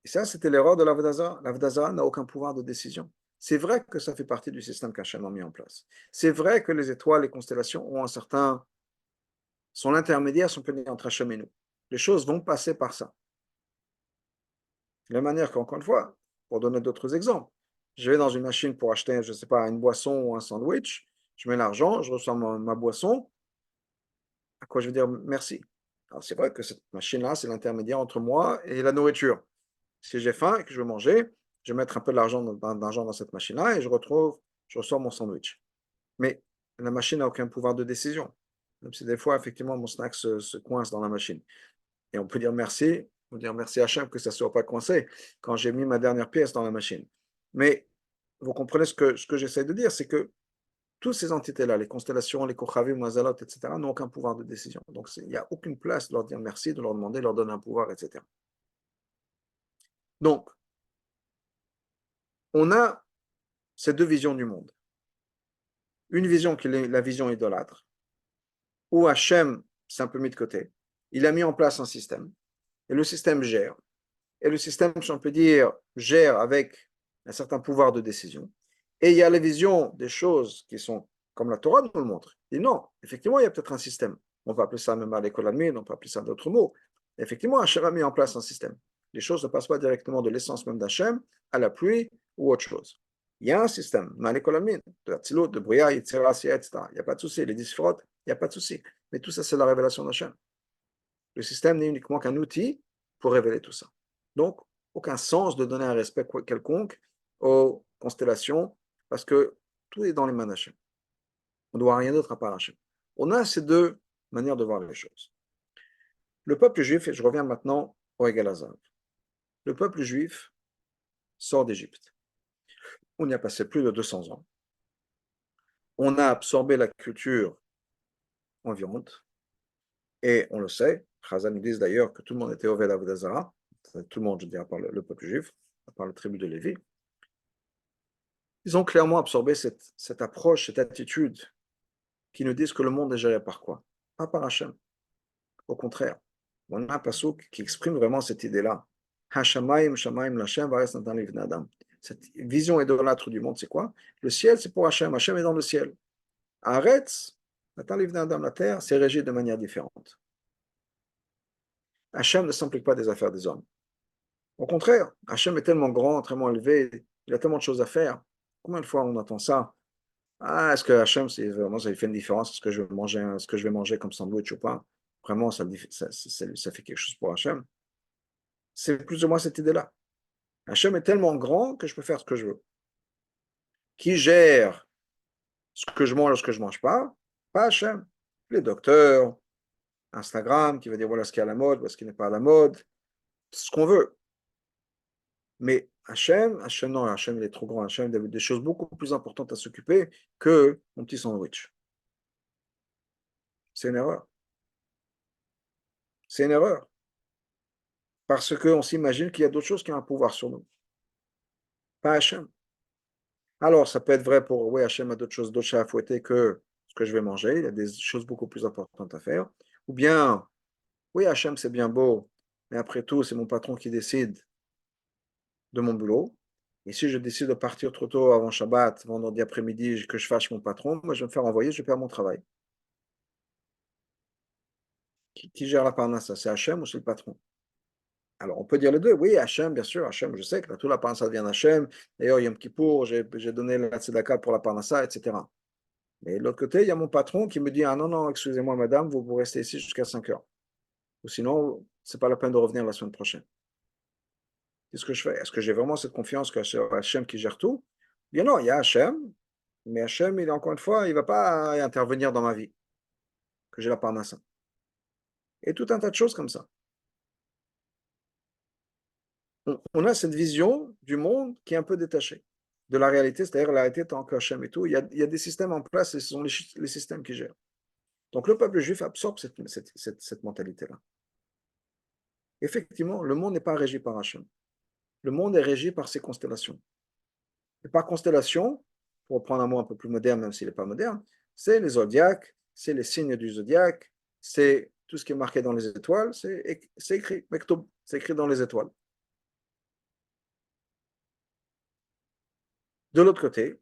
Et ça, c'était l'erreur de l'Avodazara. L'Avodazara n'a aucun pouvoir de décision. C'est vrai que ça fait partie du système qu'Hachem a mis en place. C'est vrai que les étoiles, les constellations ont sont l'intermédiaire, sont peut entre Hachem et nous. Les choses vont passer par ça. De la manière qu'encore une fois, pour donner d'autres exemples, je vais dans une machine pour acheter, je ne sais pas, une boisson ou un sandwich, je mets l'argent, je reçois ma boisson, à quoi je vais dire merci. Alors c'est vrai que cette machine-là, c'est l'intermédiaire entre moi et la nourriture. Si j'ai faim et que je veux manger, je vais mettre un peu d'argent dans cette machine-là et je reçois mon sandwich. Mais la machine n'a aucun pouvoir de décision. Même si des fois, effectivement, mon snack se coince dans la machine. Et on peut dire merci, on peut dire merci à Hachem que ça ne soit pas coincé quand j'ai mis ma dernière pièce dans la machine. Mais vous comprenez ce que j'essaie de dire, c'est que toutes ces entités-là, les constellations, les Kochavim, Mazalot, etc., n'ont aucun pouvoir de décision. Donc, il n'y a aucune place de leur dire merci, de leur demander, de leur donner un pouvoir, etc. Donc, on a ces deux visions du monde. Une vision qui est la vision idolâtre, où Hachem s'est un peu mis de côté. Il a mis en place un système, et le système gère. Et le système, si on peut dire, gère avec un certain pouvoir de décision. Et il y a la vision des choses qui sont comme la Torah nous le montre. Et non, effectivement, il y a peut-être un système. On va appeler ça même à l'école admin, on peut appeler ça d'autres mots. Effectivement, Hachem a mis en place un système. Les choses ne passent pas directement de l'essence même d'Hachem à la pluie ou autre chose. Il y a un système, à l'école admin, de la tzilot, de brouillard, etc. Il n'y a pas de souci. Les disfrotes, il n'y a pas de souci. Mais tout ça, c'est la révélation d'Hachem. Le système n'est uniquement qu'un outil pour révéler tout ça. Donc, aucun sens de donner un respect quelconque aux constellations, parce que tout est dans les mains d'Hachem. On ne doit rien d'autre à part Hachem. On a ces deux manières de voir les choses. Le peuple juif, et je reviens maintenant au Egel Hazav, le peuple juif sort d'Égypte. On y a passé plus de 200 ans. On a absorbé la culture environnante, et on le sait, Chazal nous disent d'ailleurs que tout le monde était Oved Avodah Zarah, tout le monde, je veux dire, à part le peuple juif, à part la tribu de Lévi. Ils ont clairement absorbé cette approche, cette attitude qui nous disent que le monde est géré par quoi? Pas par Hachem. Au contraire, on a un passouk qui exprime vraiment cette idée-là. Hashamayim, Shamaim, Lachem, Vares Natan Livnei Adam. Cette vision idolâtre du monde, c'est quoi? Le ciel, c'est pour Hachem. Hachem est dans le ciel. Arrête, Natan Livnei Adam, la terre, c'est régi de manière différente. Hachem ne s'implique pas des affaires des hommes. Au contraire, Hachem est tellement grand, tellement élevé, il a tellement de choses à faire. Combien de fois on entend ça? Ah, est-ce que Hachem, c'est vraiment, ça fait une différence? Est-ce que je vais manger comme sandwich ou pas? Vraiment, ça fait quelque chose pour Hachem. C'est plus ou moins cette idée-là. Hachem est tellement grand que je peux faire ce que je veux. Qui gère ce que je mange ou ce que je ne mange pas? Pas Hachem. Les docteurs, Instagram, qui va dire voilà ce qui est à la mode, voilà ce qui n'est pas à la mode, ce qu'on veut. Mais Hachem, non, Hachem il est trop grand. Hachem a des choses beaucoup plus importantes à s'occuper que mon petit sandwich. C'est une erreur. C'est une erreur. Parce qu'on s'imagine qu'il y a d'autres choses qui ont un pouvoir sur nous. Pas Hachem. Alors, ça peut être vrai pour, oui, Hachem a d'autres chats à fouetter que ce que je vais manger. Il y a des choses beaucoup plus importantes à faire. Ou bien, oui, Hachem, c'est bien beau, mais après tout, c'est mon patron qui décide de mon boulot. Et si je décide de partir trop tôt avant Shabbat, vendredi après-midi, que je fâche mon patron, moi, je vais me faire envoyer, je vais perdre mon travail. Qui gère la parnassa? C'est Hachem ou c'est le patron? Alors, on peut dire les deux. Oui, Hachem, bien sûr, Hachem, je sais que toute la parnassa vient d'Hachem. D'ailleurs, Yom Kippour, j'ai donné la tzedaka pour la parnassa, etc. Mais de l'autre côté, il y a mon patron qui me dit, ah non, non, excusez-moi, madame, vous restez ici jusqu'à 5 heures. Ou sinon, c'est pas la peine de revenir la semaine prochaine. Qu'est-ce que je fais? Est-ce que j'ai vraiment cette confiance que c'est Hachem qui gère tout? Bien non, il y a Hachem, mais Hachem, encore une fois, il ne va pas intervenir dans ma vie, que j'ai la parnassa. Et tout un tas de choses comme ça. On a cette vision du monde qui est un peu détachée de la réalité, c'est-à-dire la réalité tant que Hachem et tout. Il y a des systèmes en place et ce sont les systèmes qui gèrent. Donc le peuple juif absorbe cette mentalité-là. Effectivement, le monde n'est pas régi par Hachem. Le monde est régi par ses constellations. Et par constellation, pour reprendre un mot un peu plus moderne, même s'il n'est pas moderne, c'est les zodiaques, c'est les signes du zodiaque, c'est tout ce qui est marqué dans les étoiles, c'est écrit, c'est écrit dans les étoiles. De l'autre côté,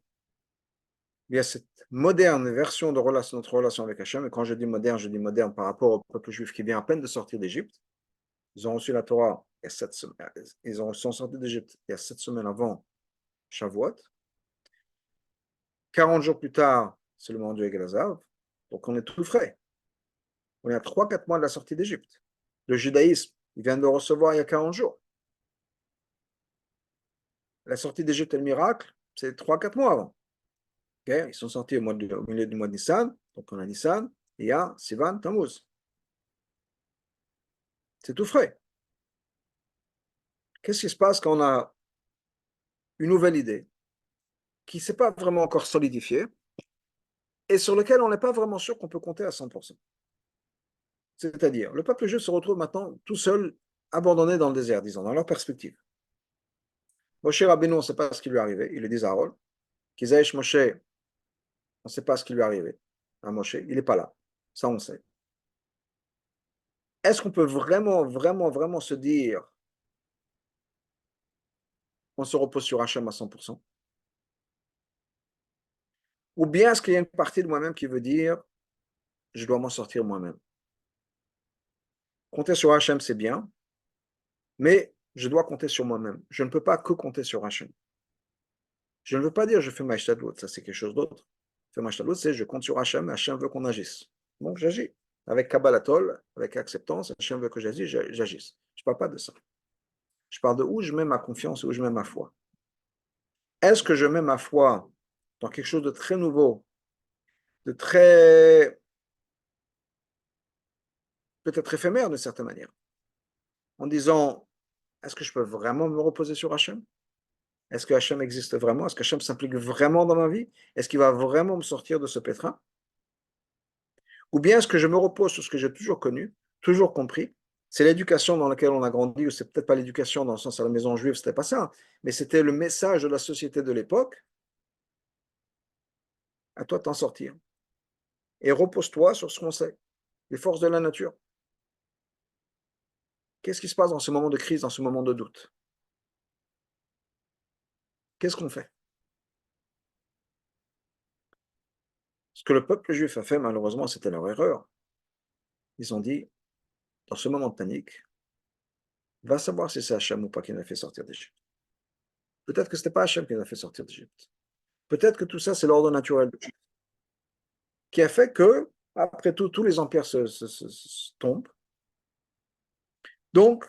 il y a cette moderne version de notre relation avec Hachem, et quand je dis moderne par rapport au peuple juif qui vient à peine de sortir d'Égypte. Ils ont reçu la Torah il y a 7 semaines. Sont sortis d'Égypte il y a 7 semaines avant Shavuot. 40 jours plus tard, c'est le moment du Egelazav. Donc on est tout frais. On est à 3-4 mois de la sortie d'Égypte. Le judaïsme, il vient de le recevoir il y a 40 jours. La sortie d'Égypte et le miracle, c'est 3-4 mois avant. Okay? Ils sont sortis au milieu du mois de Nissan. Donc on a Nissan, et il y a Sivan, Tammuz. C'est tout frais. Qu'est-ce qui se passe quand on a une nouvelle idée qui ne s'est pas vraiment encore solidifiée et sur lequel on n'est pas vraiment sûr qu'on peut compter à 100%. C'est-à-dire, le peuple juif se retrouve maintenant tout seul, abandonné dans le désert, disons, dans leur perspective. Moshe Rabbeinu, on ne sait pas ce qui lui est arrivé, il le dit à Aaron. Kizaïch Moshe, on ne sait pas ce qui lui est arrivé à Moshe, il n'est pas là. Ça, on sait. Est-ce qu'on peut vraiment se dire qu'on se repose sur Hachem à 100%? Ou bien est-ce qu'il y a une partie de moi-même qui veut dire je dois m'en sortir moi-même? Compter sur Hachem, c'est bien, mais je dois compter sur moi-même. Je ne peux pas que compter sur Hachem. Je ne veux pas dire je fais ma shtadlut, ça c'est quelque chose d'autre. Fais ma shtadlut, c'est je compte sur Hachem, Hachem veut qu'on agisse. Donc j'agis. Avec Kabbalatol, avec acceptance, Hachem veut que j'agisse, j'agisse. Je ne parle pas de ça. Je parle de où je mets ma confiance, où je mets ma foi. Est-ce que je mets ma foi dans quelque chose de très nouveau, de très peut-être éphémère d'une certaine manière, en disant est-ce que je peux vraiment me reposer sur Hachem? Est-ce que Hachem existe vraiment? Est-ce que Hachem s'implique vraiment dans ma vie? Est-ce qu'il va vraiment me sortir de ce pétrin? Ou bien est-ce que je me repose sur ce que j'ai toujours connu, toujours compris. C'est l'éducation dans laquelle on a grandi, ou c'est peut-être pas l'éducation dans le sens à la maison juive, c'était pas ça, mais c'était le message de la société de l'époque. À toi de t'en sortir. Et repose-toi sur ce qu'on sait, les forces de la nature. Qu'est-ce qui se passe dans ce moment de crise, dans ce moment de doute? Qu'est-ce qu'on fait? Ce que le peuple juif a fait, malheureusement, c'était leur erreur. Ils ont dit, dans ce moment de panique, va savoir si c'est Hachem ou pas qui nous a fait sortir d'Égypte. Peut-être que ce n'était pas Hachem qui nous a fait sortir d'Égypte. Peut-être que tout ça, c'est l'ordre naturel de Dieu, qui a fait que, après tout, tous les empires se tombent. Donc,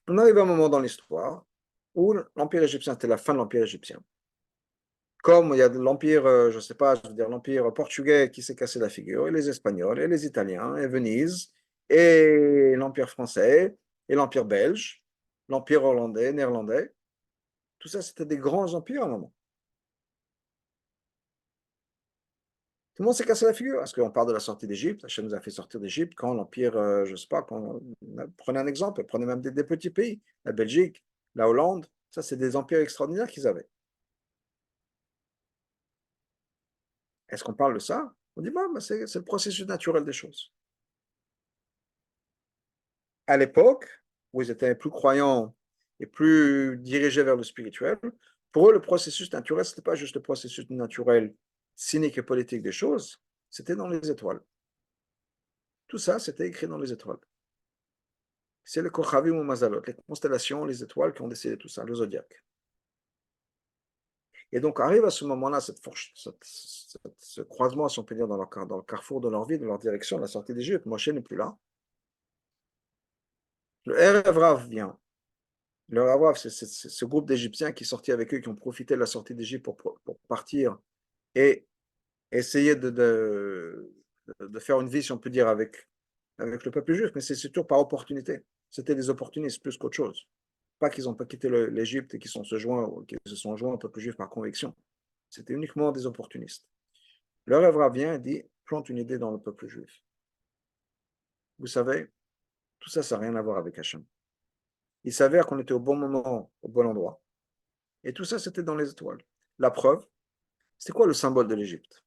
on arrive à un moment dans l'histoire où l'empire égyptien, c'était la fin de l'empire égyptien. Comme il y a l'empire, je ne sais pas, je veux dire l'empire portugais qui s'est cassé la figure, et les Espagnols, et les Italiens, et Venise, et l'empire français, et l'empire belge, l'empire hollandais, néerlandais. Tout ça, c'était des grands empires à un moment. Tout le monde s'est cassé la figure. Est-ce qu'on parle de la sortie d'Égypte? Hachem nous a fait sortir d'Égypte quand l'empire, je ne sais pas, prenez un exemple, prenez même des petits pays, la Belgique, la Hollande, ça, c'est des empires extraordinaires qu'ils avaient. Est-ce qu'on parle de ça? On dit, bah, c'est le processus naturel des choses. À l'époque, où ils étaient plus croyants et plus dirigés vers le spirituel, pour eux, le processus naturel, ce n'était pas juste le processus naturel cynique et politique des choses, c'était dans les étoiles. Tout ça, c'était écrit dans les étoiles. C'est le Kochavim ou Mazalot, les constellations, les étoiles qui ont décidé tout ça, le zodiaque. Et donc arrive à ce moment-là, ce croisement, si on peut dire, dans le carrefour de leur vie, de leur direction, la sortie d'Égypte. Moshe n'est plus là. Le Erev Rav vient. Le Erev Rav, c'est ce groupe d'Égyptiens qui est sorti avec eux, qui ont profité de la sortie d'Égypte pour partir et essayer de faire une vie, si on peut dire, avec le peuple juif. Mais c'est surtout par opportunité. C'était des opportunistes plus qu'autre chose. Pas qu'ils n'ont pas quitté l'Égypte et qu'ils se sont joints au peuple juif par conviction. C'était uniquement des opportunistes. Le Rav Rav vient et dit, plante une idée dans le peuple juif. Vous savez, tout ça, ça n'a rien à voir avec Hachem. Il s'avère qu'on était au bon moment, au bon endroit. Et tout ça, c'était dans les étoiles. La preuve, c'est quoi le symbole de l'Égypte?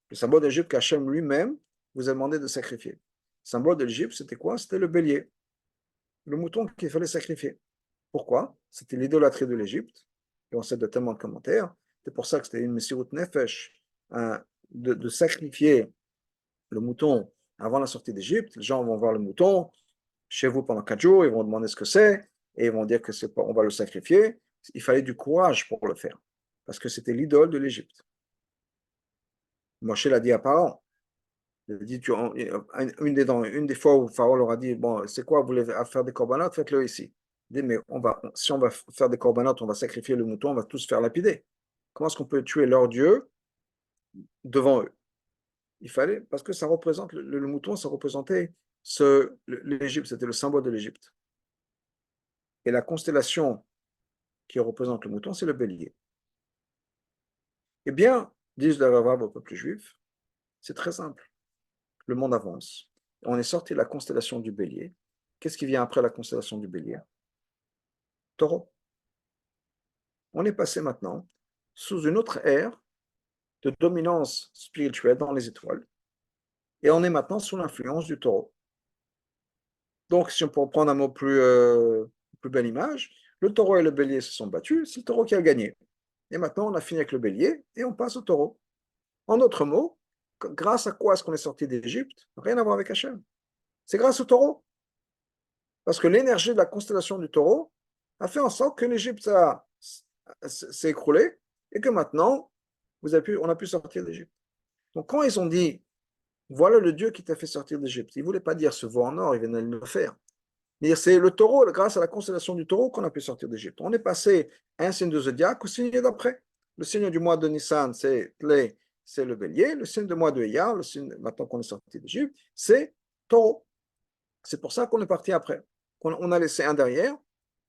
Le symbole de l'Égypte qu'Hachem lui-même vous a demandé de sacrifier. Le symbole de l'Égypte, c'était quoi? C'était le bélier, le mouton qu'il fallait sacrifier. Pourquoi? C'était l'idolâtrie de l'Égypte. Et on sait de tellement de commentaires. C'est pour ça que c'était une Messirut Nefesh, de sacrifier le mouton avant la sortie d'Égypte. Les gens vont voir le mouton chez vous pendant 4 jours, ils vont demander ce que c'est, et ils vont dire que c'est pas, on va le sacrifier. Il fallait du courage pour le faire, parce que c'était l'idole de l'Égypte. Moshe l'a dit à Pharaon. Il a dit, une des fois où Pharaon leur a dit, bon, c'est quoi, vous voulez faire des corbanotes, faites-le ici. Il dit, mais si on va faire des corbanotes, on va sacrifier le mouton, on va tous faire lapider. Comment est-ce qu'on peut tuer leur Dieu devant eux? Il fallait, parce que ça représente, le mouton, ça représentait l'Égypte, c'était le symbole de l'Égypte. Et la constellation qui représente le mouton, c'est le bélier. Eh bien, disent les Ravav au peuple juif, c'est très simple. Le monde avance. On est sorti de la constellation du bélier. Qu'est-ce qui vient après la constellation du bélier? Taureau. On est passé maintenant sous une autre ère de dominance spirituelle dans les étoiles. Et on est maintenant sous l'influence du taureau. Donc, si on peut prendre un mot plus belle image, le taureau et le bélier se sont battus, c'est le taureau qui a gagné. Et maintenant, on a fini avec le bélier et on passe au taureau. En d'autres mots, grâce à quoi est-ce qu'on est sorti d'Égypte? Rien à voir avec Hachem. C'est grâce au taureau. Parce que l'énergie de la constellation du taureau a fait en sorte que l'Égypte s'est écroulée et que maintenant, on a pu sortir d'Égypte. Donc, quand ils ont dit, voilà le Dieu qui t'a fait sortir d'Égypte, ils ne voulaient pas dire ce veau en or, ils venaient de le faire. Mais c'est le taureau, grâce à la constellation du taureau, qu'on a pu sortir d'Égypte. On est passé un signe de zodiaque au signe d'après. Le signe du mois de Nissan, c'est le bélier. Le signe du mois de Iyar, maintenant qu'on est sorti d'Égypte, c'est taureau. C'est pour ça qu'on est parti après. On a laissé un derrière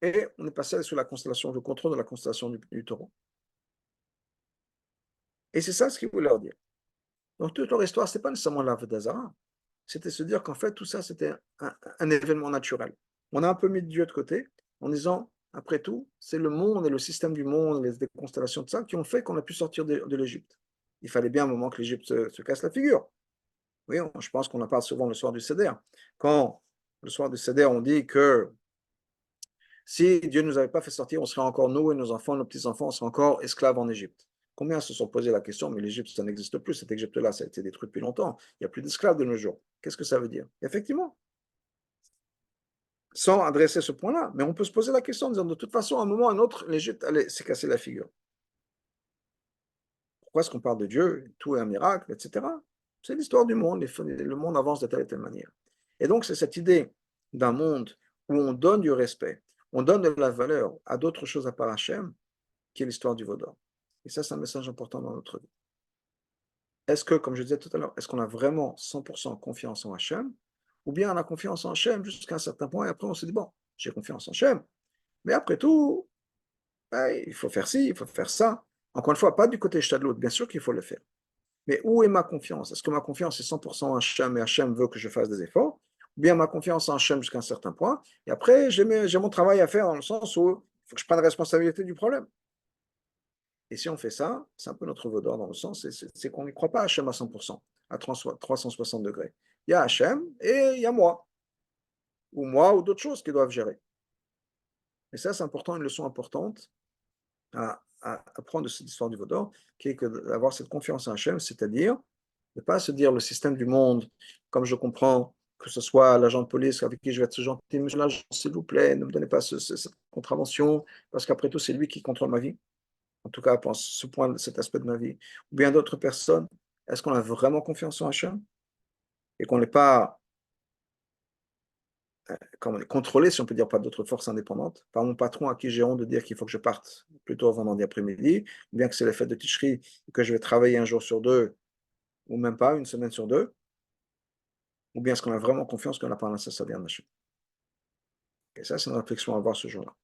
et on est passé sur la constellation, le contrôle de la constellation du taureau. Et c'est ça ce qu'il voulait leur dire. Donc toute leur histoire, ce n'est pas nécessairement l'Avodah Zarah. c'était se dire qu'en fait, tout ça, c'était un événement naturel. On a un peu mis Dieu de côté en disant, après tout, c'est le monde et le système du monde, les constellations de ça, qui ont fait qu'on a pu sortir de l'Égypte. Il fallait bien un moment que l'Égypte se casse la figure. Oui, je pense qu'on en parle souvent le soir du Seder. Quand le soir du Seder, on dit que si Dieu ne nous avait pas fait sortir, on serait encore, nous et nos enfants, nos petits-enfants, on serait encore esclaves en Égypte. Combien se sont posé la question, mais l'Égypte, ça n'existe plus, cette Égypte-là, ça a été détruit depuis longtemps, il n'y a plus d'esclaves de nos jours. Qu'est-ce que ça veut dire? Effectivement, sans adresser ce point-là, mais on peut se poser la question en disant, de toute façon, à un moment ou à un autre, l'Égypte s'est cassé la figure. Pourquoi est-ce qu'on parle de Dieu, tout est un miracle, etc. C'est l'histoire du monde, le monde avance de telle et telle manière. Et donc, c'est cette idée d'un monde où on donne du respect, on donne de la valeur à d'autres choses à part Hachem, qui est l'histoire du Vaudor. Et ça, c'est un message important dans notre vie. Est-ce que, comme je disais tout à l'heure, est-ce qu'on a vraiment 100% confiance en Hachem, ou bien on a confiance en Hachem jusqu'à un certain point, et après on se dit, bon, j'ai confiance en Hachem, mais après tout, ben, il faut faire ci, il faut faire ça. Encore une fois, pas du côté de l'autre, bien sûr qu'il faut le faire. Mais où est ma confiance? Est-ce que ma confiance est 100% en Hachem et Hachem veut que je fasse des efforts? Ou bien ma confiance en Hachem jusqu'à un certain point, et après j'ai mon travail à faire dans le sens où il faut que je prenne la responsabilité du problème. Et si on fait ça, c'est un peu notre vaudor dans le sens, c'est qu'on n'y croit pas à Hachem à 100%, à 360 degrés. Il y a Hachem et il y a moi ou d'autres choses qui doivent gérer. Et ça, c'est important, une leçon importante à apprendre de cette histoire du vaudor, qui est d'avoir cette confiance en Hachem, c'est-à-dire de ne pas se dire le système du monde, comme je comprends, que ce soit l'agent de police avec qui je vais être gentil, monsieur l'agent, s'il vous plaît, ne me donnez pas cette contravention, parce qu'après tout, c'est lui qui contrôle ma vie. En tout cas, pour ce point, cet aspect de ma vie, ou bien d'autres personnes, est-ce qu'on a vraiment confiance en Hachem et qu'on n'est pas comme on est contrôlé, si on peut dire, par d'autres forces indépendantes, par mon patron à qui j'ai honte de dire qu'il faut que je parte plutôt vendredi après-midi, ou bien que c'est les fêtes de Tishri et que je vais travailler un jour sur deux, ou même pas, une semaine sur deux, ou bien est-ce qu'on a vraiment confiance qu'on n'a pas un assassinat d'Hachem. Et ça, c'est une réflexion à avoir ce jour-là.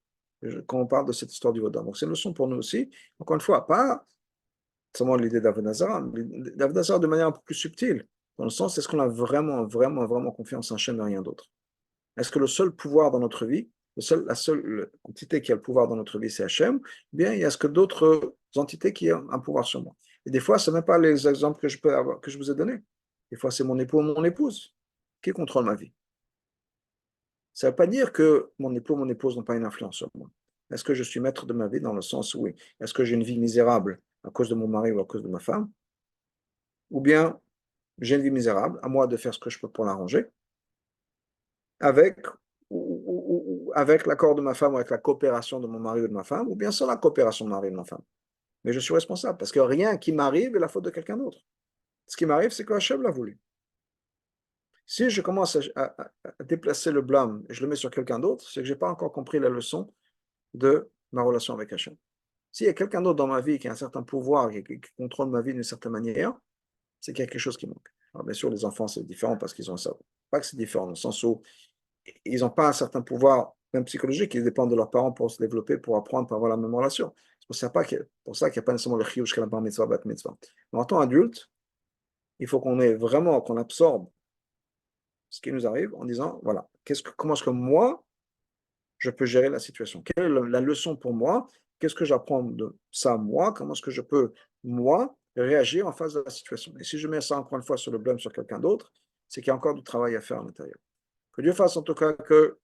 Quand on parle de cette histoire du Vaudin. Donc, c'est une leçon pour nous aussi. Encore une fois, pas seulement l'idée d'Avodazara, d'Avodazara de manière un peu plus subtile, dans le sens, est-ce qu'on a vraiment, vraiment, vraiment confiance en Hachem et rien d'autre? Est-ce que le seul pouvoir dans notre vie, la seule entité qui a le pouvoir dans notre vie, c'est Hachem? Ou bien, il y a ce que d'autres entités qui ont un pouvoir sur moi? Et des fois, ce n'est même pas les exemples que je peux avoir, que je vous ai donnés. Des fois, c'est mon époux ou mon épouse qui contrôle ma vie. Ça ne veut pas dire que mon époux ou mon épouse n'ont pas une influence sur moi. Est-ce que je suis maître de ma vie dans le sens où, oui, est-ce que j'ai une vie misérable à cause de mon mari ou à cause de ma femme? Ou bien, j'ai une vie misérable, à moi de faire ce que je peux pour l'arranger, avec, avec l'accord de ma femme ou avec la coopération de mon mari ou de ma femme, ou bien sans la coopération de mon mari ou de ma femme. Mais je suis responsable, parce que rien qui m'arrive est la faute de quelqu'un d'autre. Ce qui m'arrive, c'est que Hachem l'a voulu. Si je commence à déplacer le blâme et je le mets sur quelqu'un d'autre, c'est que je n'ai pas encore compris la leçon de ma relation avec Hachem. S'il y a quelqu'un d'autre dans ma vie qui a un certain pouvoir, qui contrôle ma vie d'une certaine manière, c'est qu'il y a quelque chose qui manque. Alors bien sûr, les enfants, c'est différent parce qu'ils ont ça. Pas que c'est différent, dans le sens où ils n'ont pas un certain pouvoir, même psychologique, ils dépendent de leurs parents pour se développer, pour apprendre, pour avoir la même relation. C'est pour ça qu'il n'y a pas nécessairement le chiyuv shel bar mitzvah, bat mitzvah. Mais en tant qu'adulte, il faut qu'on ait vraiment, qu'on absorbe ce qui nous arrive en disant, voilà, comment est-ce que moi, je peux gérer la situation? Quelle est la leçon pour moi? Qu'est-ce que j'apprends de ça, moi? Comment est-ce que je peux, moi, réagir en face de la situation? Et si je mets ça encore une fois sur le blâme sur quelqu'un d'autre, c'est qu'il y a encore du travail à faire à l'intérieur. Que Dieu fasse en tout cas que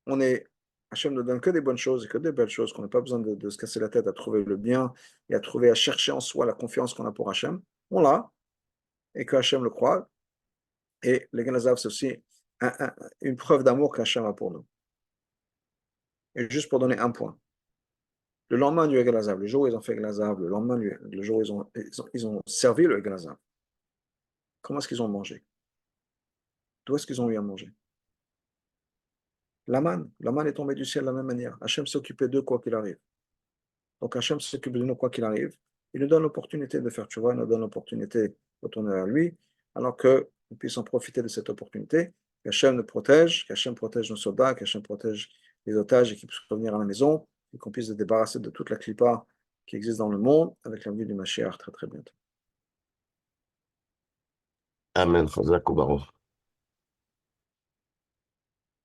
on est, Hachem ne donne que des bonnes choses et que des belles choses, qu'on n'a pas besoin de se casser la tête à trouver le bien et à chercher en soi la confiance qu'on a pour Hachem. On l'a, et que Hachem le croit. Et les Ganazav, c'est aussi une preuve d'amour qu'Hachem a pour nous. Et juste pour donner un point. Le lendemain du Egalazav, le jour où ils ont fait Egalazav, le lendemain, le jour où ils ont servi le Egalazav, comment est-ce qu'ils ont mangé? D'où est-ce qu'ils ont eu à manger? La manne est tombée du ciel de la même manière. Hachem s'est occupé d'eux quoi qu'il arrive. Donc Hachem s'occupe de nous quoi qu'il arrive. Il nous donne l'opportunité de faire tchouva, il nous donne l'opportunité de retourner vers lui, alors qu'on puisse en profiter de cette opportunité. Qu'Hachem nous protège, qu'Hachem protège nos soldats, qu'Hachem protège les otages et qu'ils puissent revenir à la maison, et qu'on puisse se débarrasser de toute la clipa qui existe dans le monde avec la venue du Mashiach très très bientôt. Amen. Chazak ou Baruch.